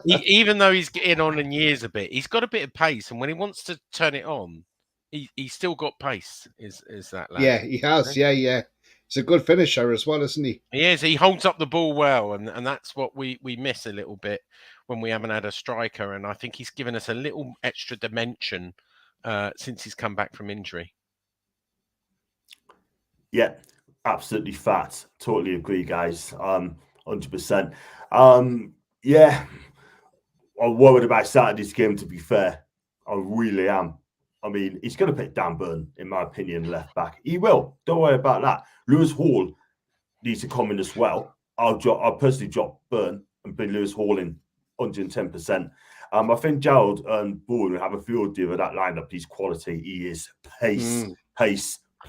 Even though he's getting on in years a bit, he's got a bit of pace. And when he wants to turn it on, he's still got pace. Is that lad? Yeah, he has. Yeah. He's a good finisher as well, isn't he? He is. He holds up the ball well, and that's what we miss a little bit when we haven't had a striker. And I think he's given us a little extra dimension since he's come back from injury. Yeah, absolutely fat. Totally agree, guys. 100%. Yeah, I'm worried about Saturday's game, to be fair. I really am. I mean, he's going to pick Dan Burn, in my opinion, left back. He will. Don't worry about that. Lewis Hall needs to come in as well. I'll personally drop Burn and bring Lewis Hall in 110%. I think Gerald and Bourne will have a field deal with that lineup. He's quality. He is pace.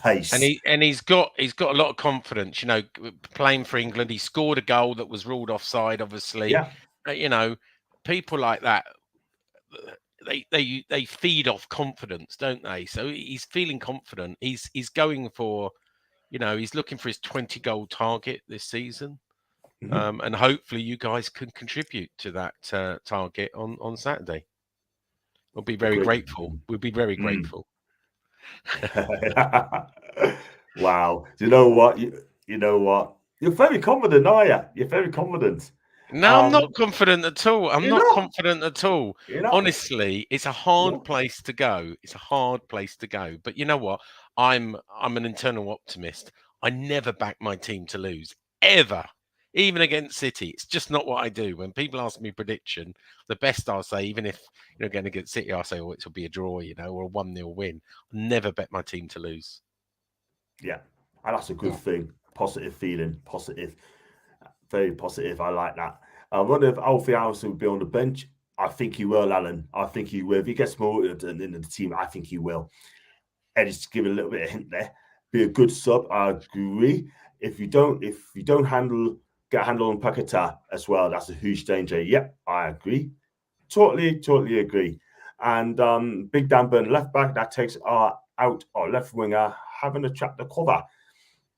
And he's got a lot of confidence. You know, playing for England, he scored a goal that was ruled offside. Obviously, yeah. You know, people like that, they feed off confidence, don't they? So he's feeling confident. He's going for, you know, he's looking for his 20-goal target this season, and hopefully you guys can contribute to that target on Saturday. We'll be very grateful. We'll be very grateful. Wow. Do you know what? You know what? You're very confident, are you? You're very confident. No, I'm not confident at all. I'm not confident at all. Honestly, it's a hard place to go. It's a hard place to go. But you know what? I'm an internal optimist. I never back my team to lose, ever. Even against City. It's just not what I do. When people ask me prediction, the best I'll say, even if you're going against City, I'll say, oh, it'll be a draw, you know, or a 1-0 win. I'll never bet my team to lose. Yeah. And that's a good thing. Positive feeling. Positive. Very positive. I like that. I wonder if Alfie Allison will be on the bench. I think he will, Alan. I think he will. If he gets more in the team, I think he will. Eddie's give a little bit of hint there. Be a good sub. I agree. If you don't get a handle on Paquetá as well, that's a huge danger. Yep, I agree. Totally agree. And Big Dan Burn left back, that takes out our left winger having to trap the cover.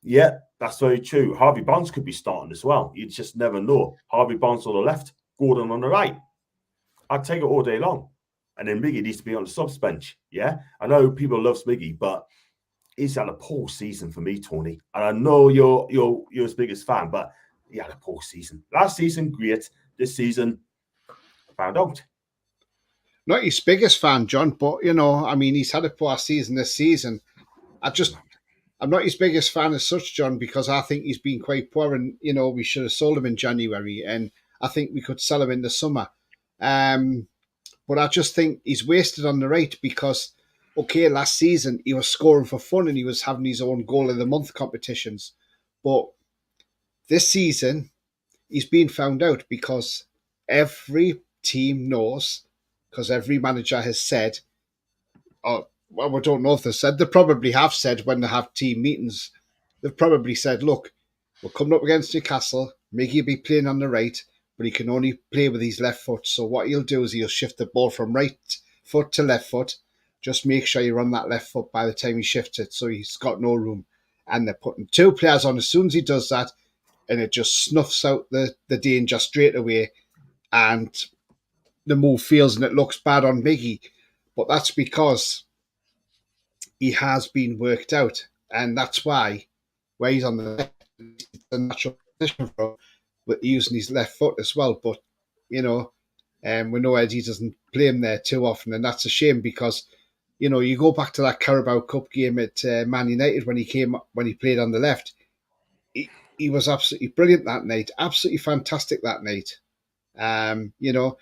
Yeah, that's very true. Harvey Barnes could be starting as well. You just never know. Harvey Barnes on the left, Gordon on the right. I'd take it all day long. And then Miggy needs to be on the subs bench. Yeah, I know people love Miggy, but he's had a poor season for me, Tony. And I know you're his biggest fan, but he had a poor season. Last season, great. This season, found out. Not his biggest fan, John, but, you know, I mean, he's had a poor season this season. I'm not his biggest fan as such, John, because I think he's been quite poor and, you know, we should have sold him in January and I think we could sell him in the summer. But I just think he's wasted on the right because, okay, last season he was scoring for fun and he was having his own goal of the month competitions. But this season, he's been found out because every team knows, because every manager has said, well, we don't know if they said, they probably have said when they have team meetings, they've probably said, look, we're coming up against Newcastle, Miggy will be playing on the right, but he can only play with his left foot. So what he'll do is he'll shift the ball from right foot to left foot. Just make sure you run that left foot by the time he shifts it, so he's got no room. And they're putting two players on as soon as he does that, and it just snuffs out the danger straight away. And the move feels and it looks bad on Miggy. But that's because he has been worked out. And that's why, where he's on the left, it's a natural position for him, with using his left foot as well. But, you know, we know Eddie doesn't play him there too often. And that's a shame because, you know, you go back to that Carabao Cup game at Man United when he played on the left. He was absolutely brilliant that night, absolutely fantastic that night. You know,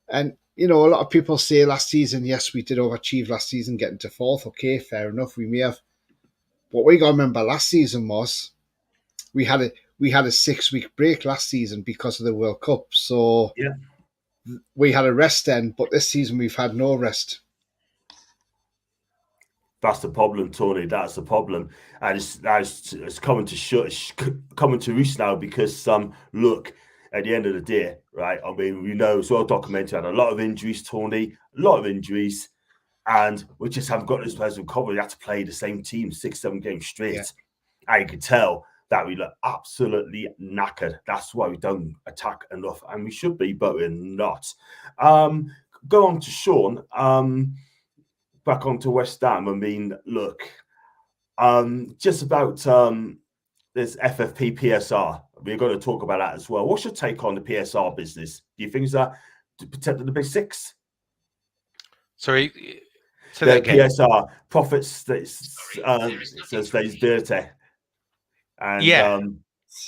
and, you know, a lot of people say last season, yes, we did overachieve last season, getting to fourth. Okay, fair enough, we may have. What we got to remember last season was we had a 6-week break last season because of the World Cup. So yeah, we had a rest then, but this season we've had no rest. That's the problem, Tony. That's the problem, and it's coming to roost now because look, at the end of the day, right? I mean, we know it's well documented. Had a lot of injuries, Tony, a lot of injuries, and we just haven't got this players recovered. We had to play the same team 6-7 games straight. Yeah. And you could tell that we look absolutely knackered. That's why we don't attack enough, and we should be, but we're not. Go on to Sean. back onto West Ham. I mean, look, just about this FFP PSR. We're going to talk about that as well. What's your take on the PSR business? Do you think it's to protect the big six? Sorry, say The that again. PSR profits stays dirty. And Yeah.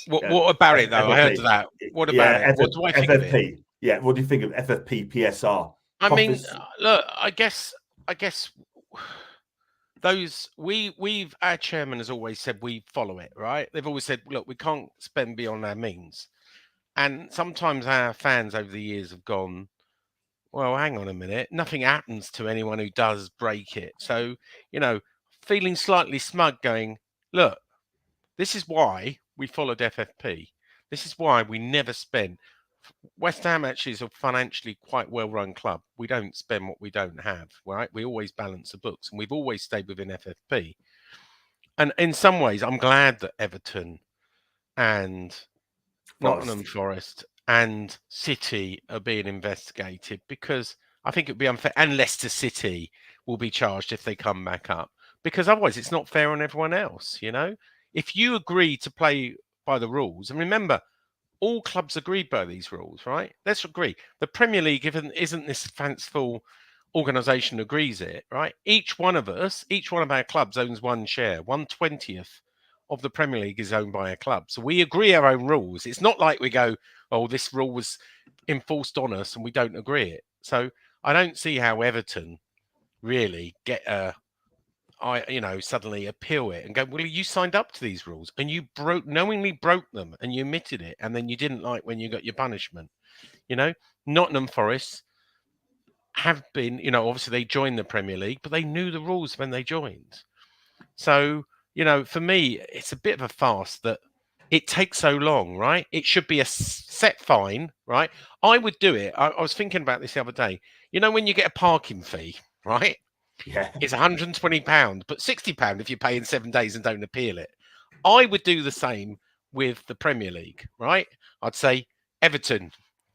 What about it though? FFP. I heard that. What about it? What do I think of it? FFP. Yeah, what do you think of FFP PSR? I mean, Profits? look, I guess those we've our chairman has always said we follow it, right? They've always said, look, we can't spend beyond our means. And sometimes our fans over the years have gone, well, hang on a minute, nothing happens to anyone who does break it. So, feeling slightly smug, going, look, this is why we followed FFP. This is why we never spent. West Ham actually is a financially quite well-run club. We don't spend what we don't have, right? We always balance the books, and we've always stayed within FFP. And in some ways, I'm glad that Everton and Nottingham Forest and City are being investigated, because I think it would be unfair. And Leicester City will be charged if they come back up, because otherwise it's not fair on everyone else. If you agree to play by the rules, and remember, all clubs agreed by these rules, right? Let's agree. The Premier League isn't this fanciful organisation agrees it, right? Each one of our clubs owns one share. 1/20th of the Premier League is owned by a club. So we agree our own rules. It's not like we go, oh, this rule was enforced on us and we don't agree it. So I don't see how Everton really get suddenly appeal it and go, well, you signed up to these rules and you knowingly broke them and you admitted it, and then you didn't like when you got your punishment. Nottingham Forest have been, obviously they joined the Premier League, but they knew the rules when they joined. So, for me, it's a bit of a farce that it takes so long, right? It should be a set fine, right? I would do it. I was thinking about this the other day. When you get a parking fee, right? Yeah. It's £120, but £60 if you pay in 7 days and don't appeal it. I would do the same with the Premier League, right? I'd say, Everton,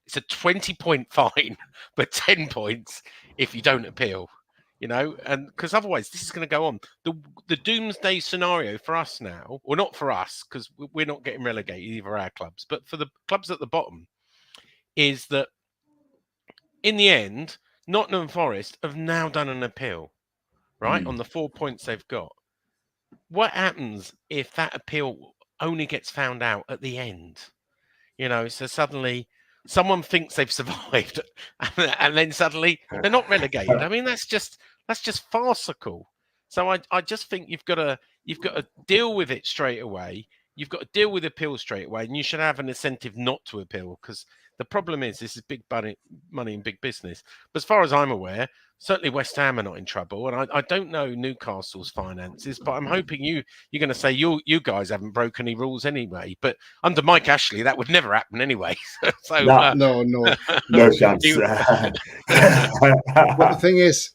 it's a 20-point fine, but 10 points if you don't appeal, and because otherwise this is going to go on. The doomsday scenario for us now, or not for us, because we're not getting relegated, either our clubs, but for the clubs at the bottom, is that in the end, Nottingham Forest have now done an appeal, right, on the 4 points they've got. What happens if that appeal only gets found out at the end? So suddenly someone thinks they've survived and then suddenly they're not relegated. I mean, that's just farcical. So I just think you've got to deal with it straight away. You've got to deal with appeal straight away, and you should have an incentive not to appeal, because the problem is this is big money in big business. But as far as I'm aware, certainly West Ham are not in trouble, and I don't know Newcastle's finances, but I'm hoping you're going to say you guys haven't broken any rules anyway. But under Mike Ashley, that would never happen anyway. So no chance. But the thing is,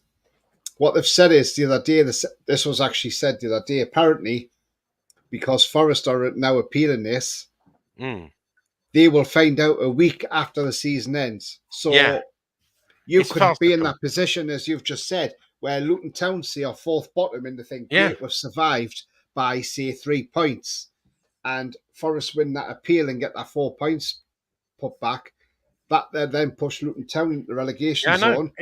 what they've said is the other day, this was actually said the other day, apparently, because Forest are now appealing this, they will find out a week after the season ends. So you could be in that position, as you've just said, where Luton Town are fourth bottom and they think, great, we've survived by, say, 3 points. And Forest win that appeal and get that 4 points put back. That then push Luton Town into the relegation zone.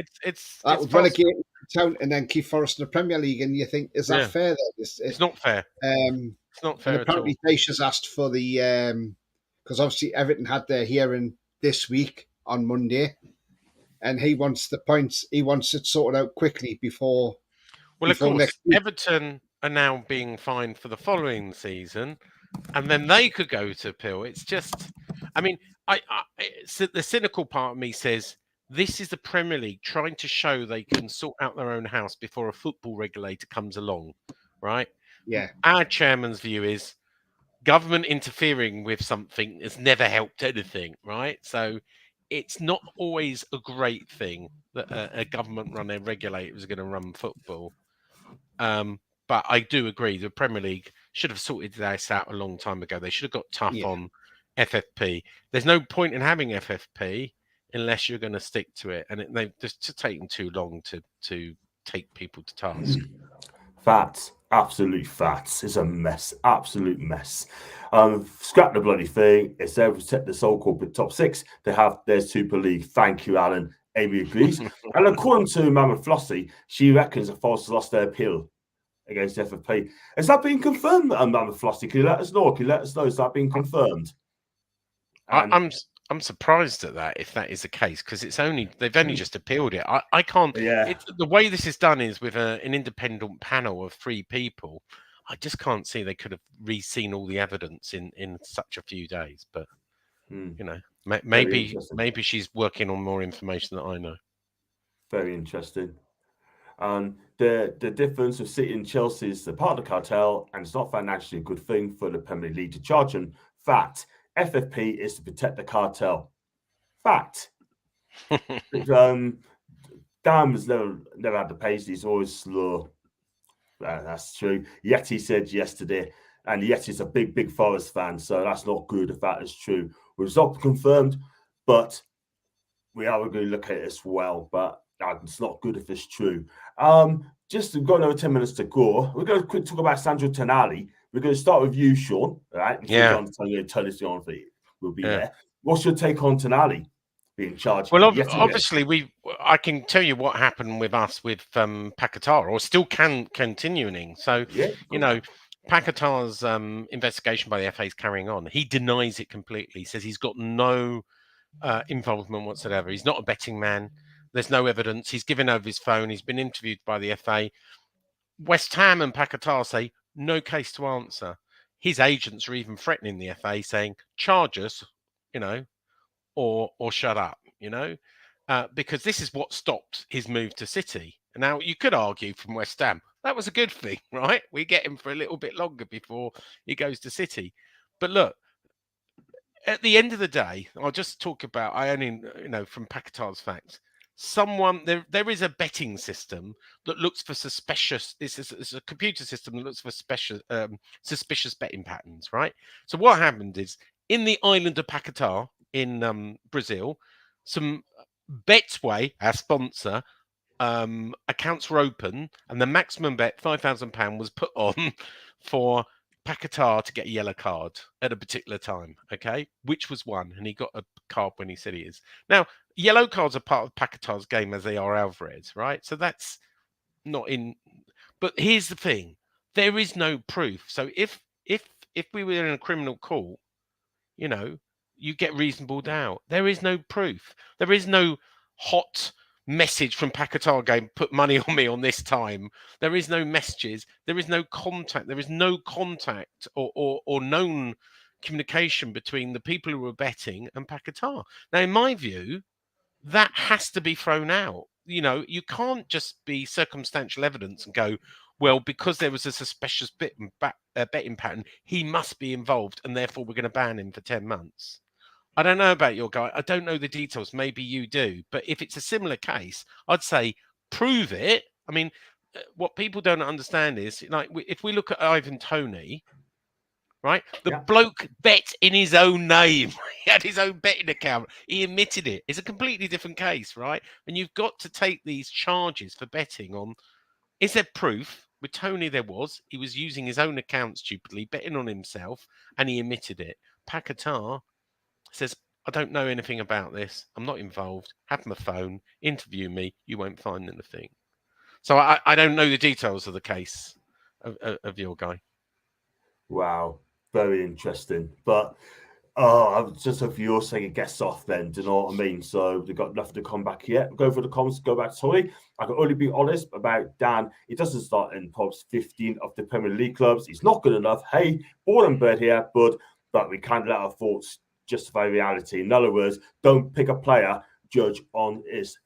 That would relegate Luton Town and then keep Forest in the Premier League. And you think, is that fair? It's not fair. It's not fair. And apparently, Dacia's asked for the because obviously Everton had their hearing this week on Monday, and he wants the points. He wants it sorted out quickly before. Well, of course, Everton are now being fined for the following season, and then they could go to appeal. It's just, I mean, the cynical part of me says this is the Premier League trying to show they can sort out their own house before a football regulator comes along, right? Yeah. Our chairman's view is government interfering with something has never helped anything, right? So it's not always a great thing that a government-run regulator is going to run football. But I do agree the Premier League should have sorted this out a long time ago. They should have got tough on FFP. There's no point in having FFP unless you're going to stick to it, and they've just taken too long to take people to task. Facts, absolute facts. It's a mess, absolute mess. Scrap the bloody thing. It's there to protect the so-called top six. They have their Super League. Thank you, Alan. Amy agrees. And according to Mama Flossie, she reckons the Forest lost their appeal against FFP. Has that been confirmed, Mama Flossie? Can you let us know? Can you let us know? Has that been confirmed? I'm surprised at that, if that is the case, because they've only just appealed it. I can't. Yeah. The way this is done is with an independent panel of 3 people. I just can't see they could have re-seen all the evidence in such a few days. But maybe she's working on more information that I know. Very interesting. The difference of City and Chelsea is the part of the cartel, and it's not financially a good thing for the Premier League to charge them. Fact. FFP is to protect the cartel. Fact. Dan has never had the pace. He's always slow. That's true. Yeti said yesterday, and Yeti's a big Forest fan, so that's not good if that is true. It's not confirmed, but we are going to look at it as well. But it's not good if it's true. Just we've got another 10 minutes to go. We're going to quick talk about Sandro Tonali. We're going to start with you, Sean. All right? Yeah. Will be there. What's your take on Tonali being charged? Well, obviously, I can tell you what happened with us with Paquetá, or still continuing. So, Paquetá's investigation by the FA is carrying on. He denies it completely. He says he's got no involvement whatsoever. He's not a betting man. There's no evidence. He's given over his phone. He's been interviewed by the FA. West Ham and Paquetá say no case to answer. His agents are even threatening the FA, saying charge us, or shut up, because this is what stopped his move to City. Now, you could argue from West Ham, that was a good thing, right? We get him for a little bit longer before he goes to City. But look, at the end of the day, I'll just talk about, from Paquetá's facts, there is a betting system that looks for suspicious. This is a computer system that looks for suspicious betting patterns, right? So what happened is, in the island of Paquetá in Brazil, some Betway, our sponsor, accounts were open, and the maximum bet, £5,000, was put on for Paquetá to get a yellow card at a particular time, okay? Which was one, and he got a card when he said he is. Now, yellow cards are part of Paquetá's game as they are Alvarez, right? So that's not in. But here's the thing: there is no proof. So if we were in a criminal court, you get reasonable doubt. There is no proof. There is no hot message from Paquetá game, put money on me on this time. There is no messages. There is no contact. There is no contact or known communication between the people who were betting and Paquetá. Now, in my view, that has to be thrown out. You can't just be circumstantial evidence and go, well, because there was a suspicious betting pattern, he must be involved, and therefore we're going to ban him for 10 months. I don't know about your guy. I don't know the details. Maybe you do. But if it's a similar case, I'd say prove it. I mean, what people don't understand is, if we look at Ivan Toney, right? The bloke bet in his own name. He had his own betting account. He admitted it. It's a completely different case, right? And you've got to take these charges for betting on. Is there proof? With Toney, there was. He was using his own account stupidly, betting on himself, and he admitted it. Paquetá says, I don't know anything about this. I'm not involved. Have my phone. Interview me. You won't find anything. So I don't know the details of the case of your guy. Wow. Very interesting. But I just hope you're saying it gets off then. Do you know what I mean? So they've got nothing to come back yet. Go for the comments. Go back to Tony. I can only be honest about Dan. He doesn't start in perhaps 15 of the Premier League clubs. He's not good enough. Hey, born and bred here, but we can't let our thoughts justify reality. In other words, don't pick a player, judge on his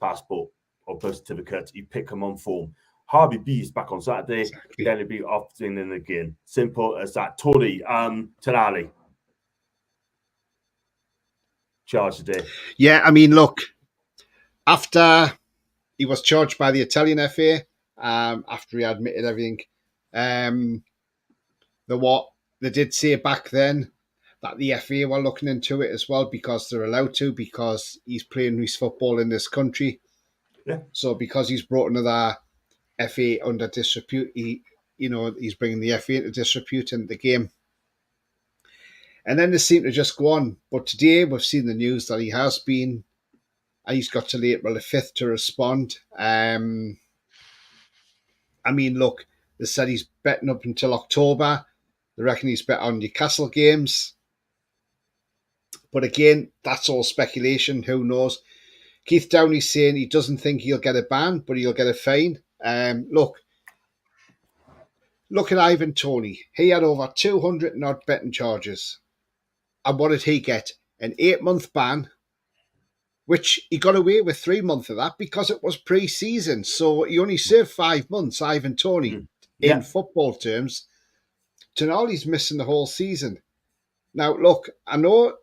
passport or birth certificate. You pick him on form. Harvey B is back on Saturday. Exactly. Then he'll be off in and again. Simple as that. Tony, Tonali. Charge today. Yeah, I mean, look, after he was charged by the Italian FA, after he admitted everything, they did say back then that the FA were looking into it as well, because they're allowed to, because he's playing his football in this country. Yeah. So because he's brought another FA under disrepute, he's bringing the FA into disrepute in the game. And then they seem to just go on. But today we've seen the news that he's got till April the 5th to respond. Look, they said he's betting up until October. They reckon he's bet on Newcastle games. But again, that's all speculation. Who knows? Keith Downey's saying he doesn't think he'll get a ban, but he'll get a fine. Look at Ivan Toney. He had over 200 and odd betting charges. And what did he get? An 8-month ban, which he got away with 3 months of that because it was pre-season. So he only served 5 months, Ivan Toney, in football terms. Tonali's missing the whole season. Now, look, I know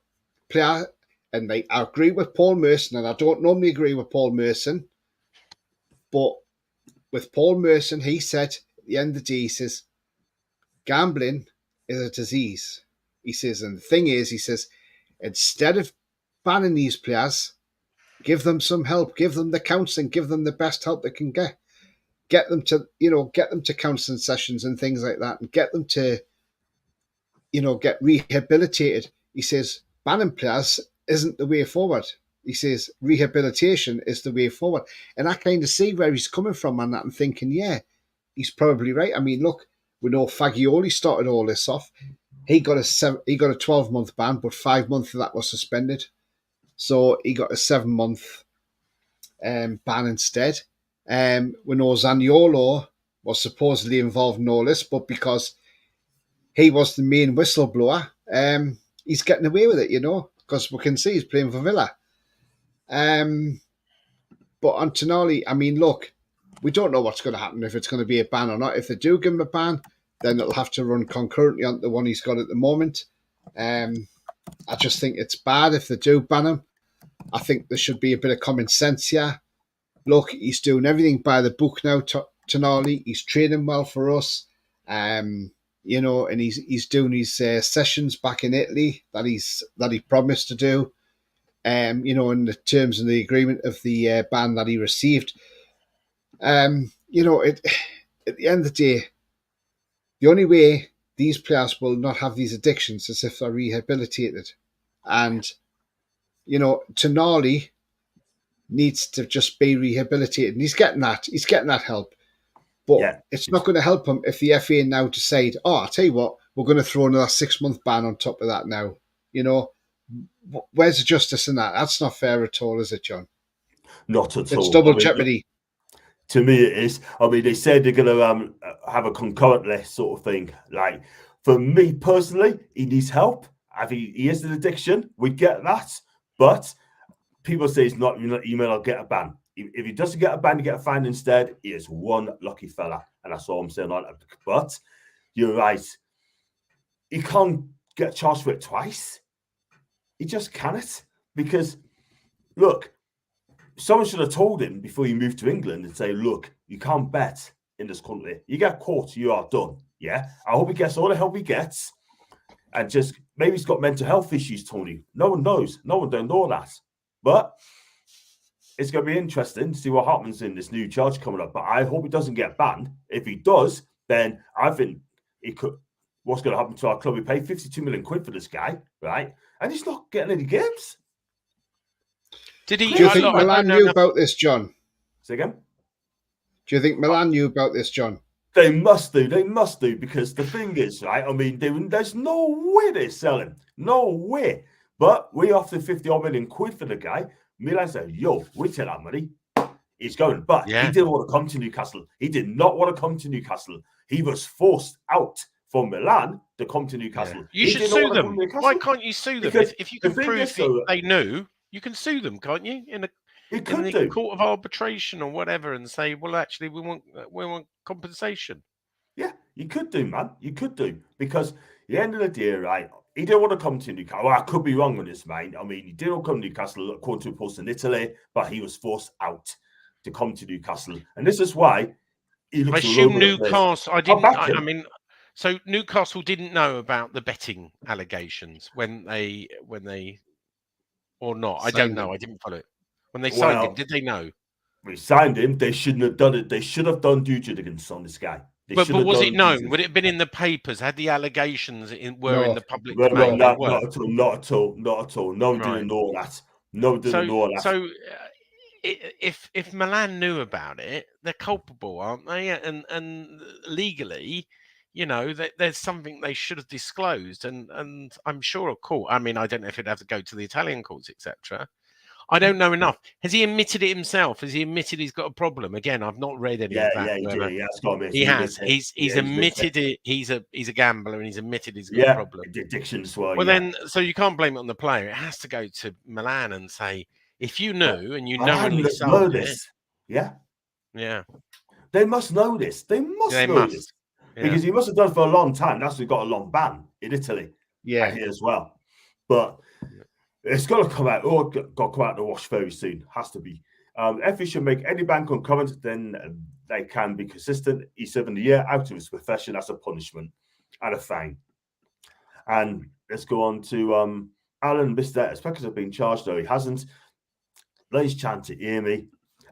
player, and I agree with Paul Merson, and I don't normally agree with Paul Merson, but with Paul Merson, he said at the end of the day, he says, gambling is a disease. He says, and the thing is, he says, instead of banning these players, give them some help, give them the counselling, give them the best help they can get. Get them to counselling sessions and things like that, and get them to, get rehabilitated. He says, banning players isn't the way forward. He says, rehabilitation is the way forward. And I kind of see where he's coming from on that and thinking, yeah, he's probably right. I mean, look, we know Fagioli started all this off. He got a 12-month ban, but 5 months of that was suspended. So he got a 7-month ban instead. We know Zaniolo was supposedly involved in all this, but because he was the main whistleblower, he's getting away with it, because we can see he's playing for Villa. But on Tonali, I mean, look, we don't know what's going to happen, if it's going to be a ban or not. If they do give him a ban, then it'll have to run concurrently on the one he's got at the moment. I just think it's bad if they do ban him. I think there should be a bit of common sense here. Look, he's doing everything by the book now, Tonali. He's training well for us. And he's doing his sessions back in Italy that he promised to do. In the terms of the agreement of the ban that he received. At the end of the day, the only way these players will not have these addictions is if they're rehabilitated. And, Tonali needs to just be rehabilitated. And he's getting that help. But it's not going to help him if the FA now decide, I'll tell you what, we're going to throw another 6-month ban on top of that now. Where's the justice in that? That's not fair at all, is it, John? Not at all. It's double jeopardy. To me, it is. I mean, they said they're going to have a concurrent list sort of thing. Like, for me personally, he needs help. I think he has an addiction. We get that. But people say he's not, he may not get a ban. If he doesn't get a ban, he get a fine instead. He is one lucky fella. And that's all I'm saying on it. But you're right. He can't get charged for it twice. He just cannot. Because, look, someone should have told him before he moved to England and say, look, you can't bet in this country. You get caught, you are done. Yeah? I hope he gets all the help he gets. And just, maybe he's got mental health issues, Tony. No one knows. No one don't know that. But it's going to be interesting to see what happens in this new charge coming up. But I hope he doesn't get banned. If he does, then I think it could. What's going to happen to our club? We paid 52 million quid for this guy, right? And he's not getting any games. Do you think Milan knew about this, John? Say again? Do you think Milan knew about this, John? They must do. They must do, because the thing is, right? I mean, there's no way they're selling. No way. But we offered 50 million quid for the guy. Milan said, yo, we take that money. He's going. But he didn't want to come to Newcastle. He did not want to come to Newcastle. He was forced out from Milan to come to Newcastle. You should sue them. Why can't you sue them? If you can prove they knew, you can sue them, can't you? In the court of arbitration or whatever, and say, well, actually, we want compensation. Yeah, you could do, man. You could do. Because at the end of the day, right, he didn't want to come to Newcastle. Well, I could be wrong on this, mate. I mean, he didn't come to Newcastle according to a post in Italy, but he was forced out to come to Newcastle. And this is why he looks. I assume Newcastle. I mean, so Newcastle didn't know about the betting allegations when they or not. I don't know. I didn't follow it. When they signed him, did they know? We signed him. They shouldn't have done it. They should have done due diligence on this guy. But was it known? Would it have been in the papers? Had the allegations were in the public domain? Not at all. Not at all. Not at all. No one didn't know that. No one didn't know that. So if Milan knew about it, they're culpable, aren't they? And legally, there's something they should have disclosed. And I'm sure a court. I mean, I don't know if it'd have to go to the Italian courts, etc. I don't know enough. Has he admitted it himself? Has he admitted he's got a problem? Again, I've not read any of that. Yeah, he did. He has. He's admitted it. He's a gambler, and he's admitted he's got a problem. Addiction as well. Well, then, so you can't blame it on the player. It has to go to Milan and say, if you knew and you knowingly sold it. Yeah. Yeah. They must know this. They must know this. Yeah. Because he must have done for a long time. That's why he got a long ban in Italy. Yeah. Here as well. But it's got to come out. Oh, got to come out the wash very soon. Has to be. If he should make any ban concurrent, then they can be consistent. He's 7 a year out of his profession. That's a punishment and a fine. And let's go on to Alan. Mr. Expected have been charged, though he hasn't. Ladies chant to hear me.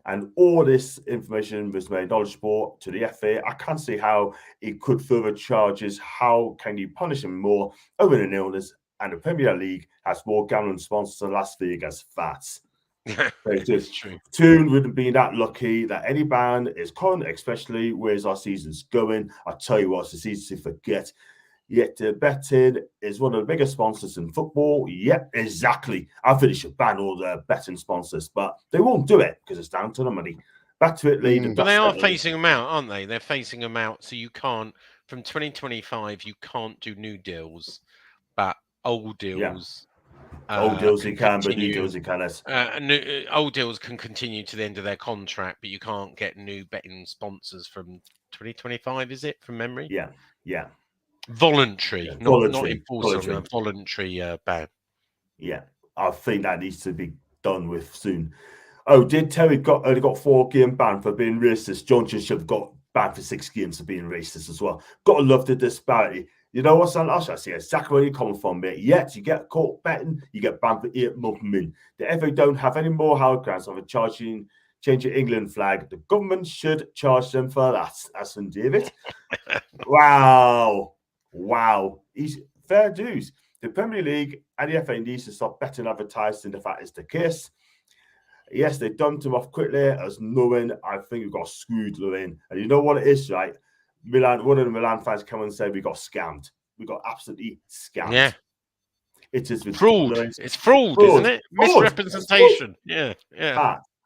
And all this information was made knowledgeable to the FA. I can't see how it could further charges. How can you punish him more over an illness? And the Premier League has more gambling sponsors than Las Vegas Fats. It's true. Toon wouldn't be that lucky that any ban is current, especially where's our season's going. I tell you what, it's the season to forget. Yet betting is one of the biggest sponsors in football. Yep, exactly. I think they should ban all the betting sponsors, but they won't do it because it's down to the money. Back to it, Lee. But they are phasing them out, aren't they? They're phasing them out, so you can't, from 2025, you can't do new deals, but old deals. Old deals you can, but new deals you can't. Old deals can continue to the end of their contract, but you can't get new betting sponsors from 2025, is it, from memory? Yeah. Voluntary, not enforced on a voluntary ban. Yeah, I think that needs to be done with soon. Oh, did Terry only got 4-game ban for being racist? Johnson should have got banned for 6 games for being racist as well. Gotta love the disparity. You know what, I see exactly where you're coming from, mate. Yet you get caught betting, you get banned for 8 months min. The FA don't have any more hard grounds of changing England flag. The government should charge them for that. That's from David. Wow. He's fair dues. The Premier League and the FA needs to stop betting advertising if that is the case. Yes, they dumped him off quickly as knowing I think we got screwed, Lorraine. And you know what it is, right? Milan, one of the Milan fans come and say we got scammed. We got absolutely scammed. Yeah. It is fraud. It's fraud, isn't it? Misrepresentation. Yeah.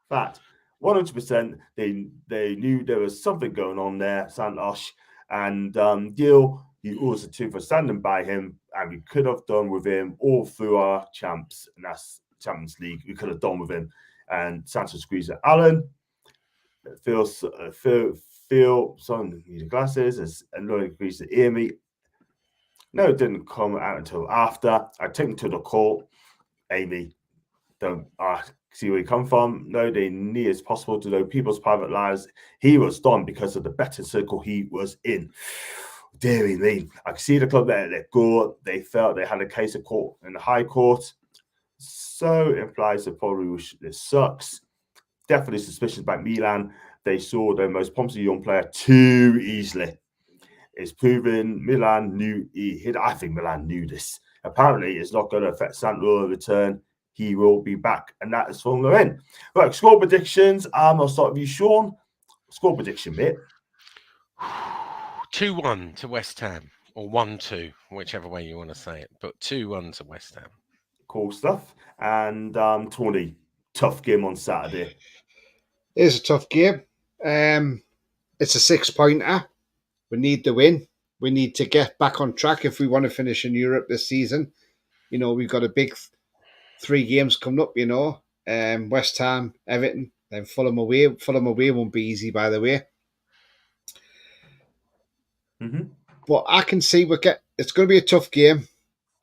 Fact. 100%. They knew there was something going on there, Santos. And Gil, he owes a tooth for standing by him, and we could have done with him all through our champs, and that's Champions League. We could have done with him. And Santos squeezed at Alan. Phil, son, need glasses, and Lloyd agrees to hear me. No, it didn't come out until after. I took him to the court. Amy, don't see where he come from. No, they near as possible to know people's private lives. He was done because of the betting circle he was in. Deary me. I can see the club let it go. They felt they had a case of court in the High Court. So it implies that probably this sucks. Definitely suspicions about Milan. They saw their most promising young player too easily. It's proven Milan knew I think Milan knew this. Apparently, it's not going to affect Santo's return. He will be back, and that is from Lorraine. Right, score predictions. I'll start with you, Sean. Score prediction, mate. 2-1 to West Ham, or 1-2, whichever way you want to say it, but 2-1 to West Ham. Cool stuff. And Tony, tough game on Saturday. It is a tough game. It's a 6-pointer. We need the win. We need to get back on track if we want to finish in Europe this season. You know, we've got a big 3 games coming up, you know. West Ham, Everton, then Fulham away. Fulham away won't be easy, by the way. Mm-hmm. But I can see it's going to be a tough game,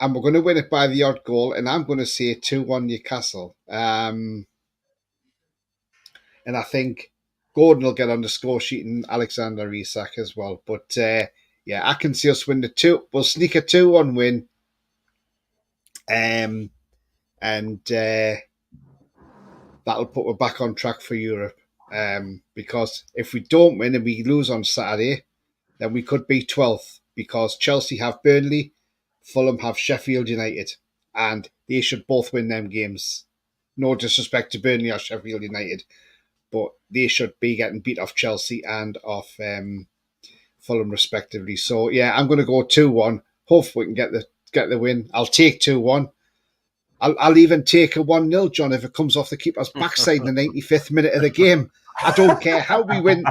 and we're going to win it by the odd goal, and I'm going to say 2-1 Newcastle. And I think Gordon will get on the score sheet and Alexander Isak as well. But I can see us win the 2. We'll sneak a 2-1 win. And that'll put us back on track for Europe. because if we don't win and we lose on Saturday, then we could be 12th because Chelsea have Burnley, Fulham have Sheffield United, and they should both win them games. No disrespect to Burnley or Sheffield United, but they should be getting beat off Chelsea and off Fulham respectively. So yeah, I'm going to go 2-1. Hopefully we can get the win. I'll take 2-1. I'll even take a 1-0, John, if it comes off the keeper's backside in the 95th minute of the game. I don't care how we win.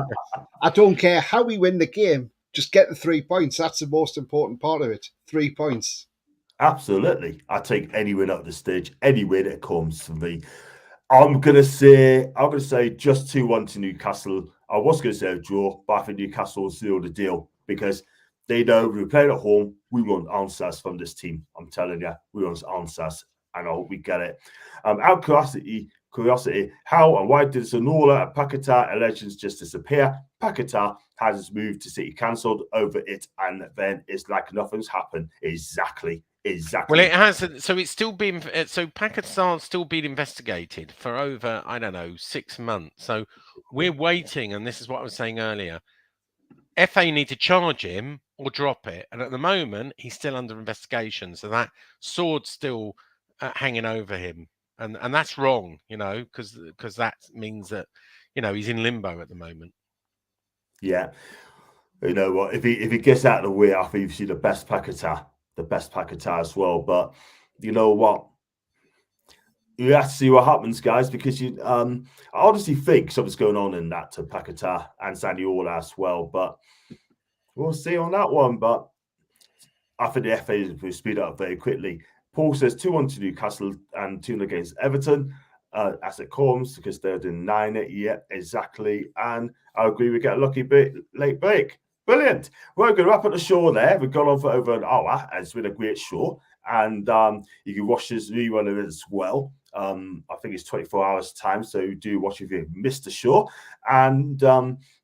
I don't care how we win the game. Just get the 3 points. That's the most important part of it. 3 points. Absolutely. I take any win at the stage. Any win it comes for me. I'm gonna say just 2-1 to Newcastle. I was gonna say a draw, but I think Newcastle will seal the deal because they know we're playing at home. We want answers from this team. I'm telling you, we want answers, and I hope we get it. Out of curiosity, how and why did Sonola and Paquetá legends just disappear? Paquetá has his move to City cancelled over it, and then it's like nothing's happened. Exactly. Well, it hasn't. So it's still been. So Pakistan's still been investigated for over, I don't know, 6 months. So we're waiting, and this is what I was saying earlier. FA need to charge him or drop it, and at the moment he's still under investigation. So that sword's still hanging over him, and that's wrong, because that means that he's in limbo at the moment. Yeah, you know what? If he gets out of the way, I think you see the best Paquetá as well. But you know what? You have to see what happens, guys, because I honestly think something's going on in that to Paquetá and Zaniolo as well. But we'll see on that one. But I think the FA will speed up very quickly. Paul says 2-1 to Newcastle and 2-0 against Everton. As it comes, because they're denying it yet exactly. And I agree, we get a lucky late break. Brilliant. We're going to wrap up the show there. We've gone on for over an hour, and it's been a great show. And you can watch this rerun of it as well. I think it's 24 hours time, so do watch if you missed the show. And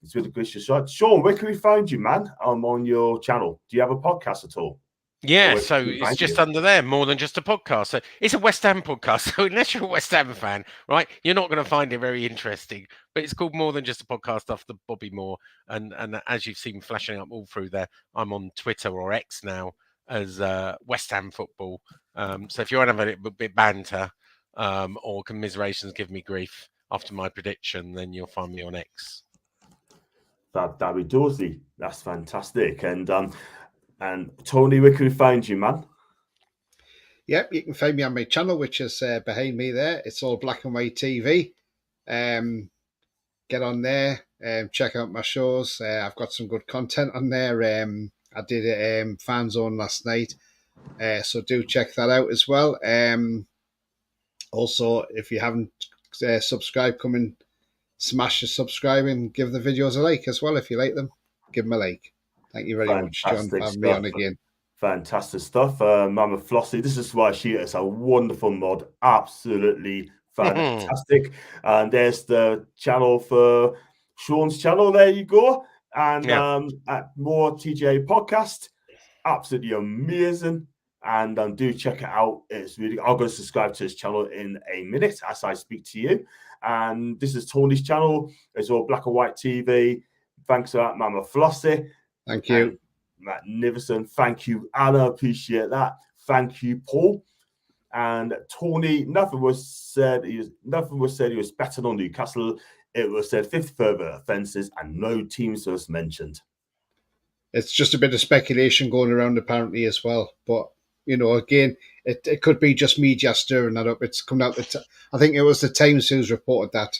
it's been a great show. Sean, where can we find you, man? On your channel. Do you have a podcast at all? Yeah, so it's just under there, more than just a podcast. So it's a West Ham podcast. So unless you're a West Ham fan, right, you're not going to find it very interesting. But it's called More Than Just a Podcast after Bobby Moore. And as you've seen flashing up all through there, I'm on Twitter or X now as West Ham Football. So if you want to have a bit banter or commiserations, give me grief after my prediction, then you'll find me on X. That'd be Dorsey. That's fantastic. And Tony, where can we find you, man? Yep, you can find me on my channel, which is behind me there. It's all black and white TV. Get on there, check out my shows. I've got some good content on there. I did a fan zone last night, so do check that out as well. Also, if you haven't subscribed, come and smash the subscribe and give the videos a like as well. If you like them, give them a like. Thank you very much, John, for having me on again. Fantastic stuff. Mama Flossie, this is why she is a wonderful mod. Absolutely fantastic. And there's the channel for Sean's channel. There you go. And at More TJ Podcast. Absolutely amazing. And do check it out. It's really, I'm going to subscribe to his channel in a minute as I speak to you. And this is Tony's channel. It's all black and white TV. Thanks for that, Mama Flossie. Thank you. Magnificent. Thank you, Anna. Appreciate that. Thank you, Paul. And Tony, nothing was said. He was betting on Newcastle. It was said 50 further offences and no teams was mentioned. It's just a bit of speculation going around apparently as well. But, again, it could be just media stirring that up. It's come out. I think it was the Times who's reported that.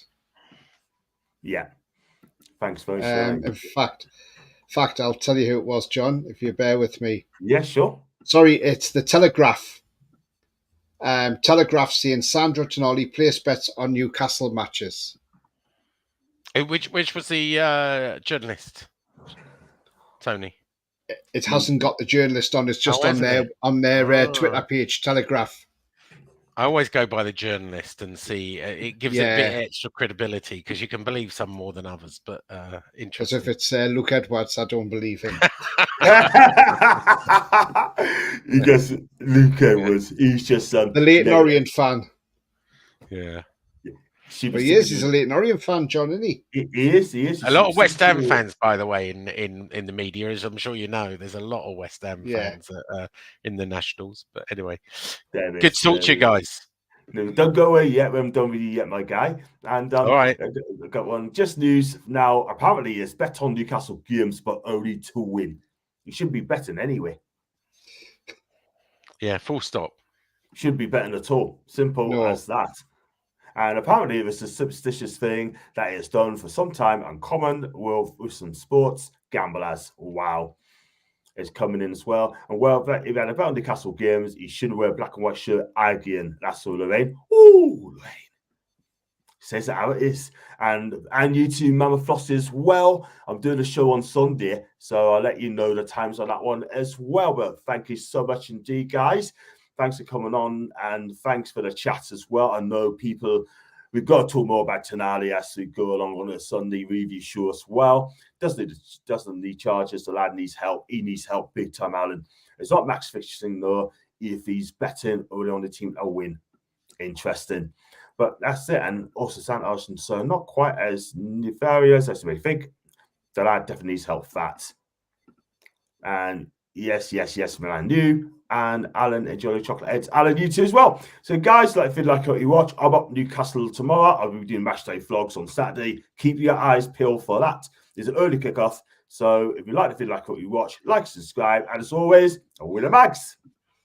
Yeah. Thanks very much. In fact, I'll tell you who it was, John, if you bear with me. Yeah, sure. Sorry, it's the Telegraph. Telegraph saying Sandro Tonali placed bets on Newcastle matches. Which was the journalist, Tony? It hasn't got the journalist on. It's just on their Twitter page, Telegraph. I always go by the journalist and see. It gives it a bit extra credibility because you can believe some more than others. But interesting. Because if it's Luke Edwards, I don't believe him. He just Luke Edwards. He's just the Leighton Orient fan. Yeah. But he is. He's a Leighton Orient fan, John, isn't he? He is. A lot of West Ham fans, by the way, in the media, as I'm sure you know, there's a lot of West Ham fans in the Nationals. But anyway, good to talk to you guys. No, don't go away yet. We haven't done with you yet, my guy. And all right, I've got one. Just news now. Apparently, it's bet on Newcastle games, but only to win. You should be betting anyway. Yeah, full stop. Should be betting at all. Simple as that. And apparently, it was a superstitious thing that is done for some time and common with some sports gamblers. Wow. Is coming in as well. And well, if you had a bet on Newcastle games, you shouldn't wear a black and white shirt again. That's all, Lorraine. Ooh, Lorraine. Says it how it is. And you too, Mama Floss, as well. I'm doing a show on Sunday, so I'll let you know the times on that one as well. But thank you so much indeed, guys. Thanks for coming on, and thanks for the chat as well. I know people, we've got to talk more about Tonali as we go along on a Sunday review show as well. Doesn't need charges. The lad needs help. He needs help big time, Alan. It's not max fixing though. If he's betting only on the team to win, interesting. But that's it. And also Santos, and so not quite as nefarious as you may think. The lad definitely needs help. That. And yes, man, new. And Alan, enjoy the chocolate heads. Alan, you too as well. So, guys, if you like what you watch, I'm up Newcastle tomorrow. I'll be doing match day vlogs on Saturday. Keep your eyes peeled for that. There's an early kickoff. So, if you like what you watch, like, subscribe. And as always, a winner mags.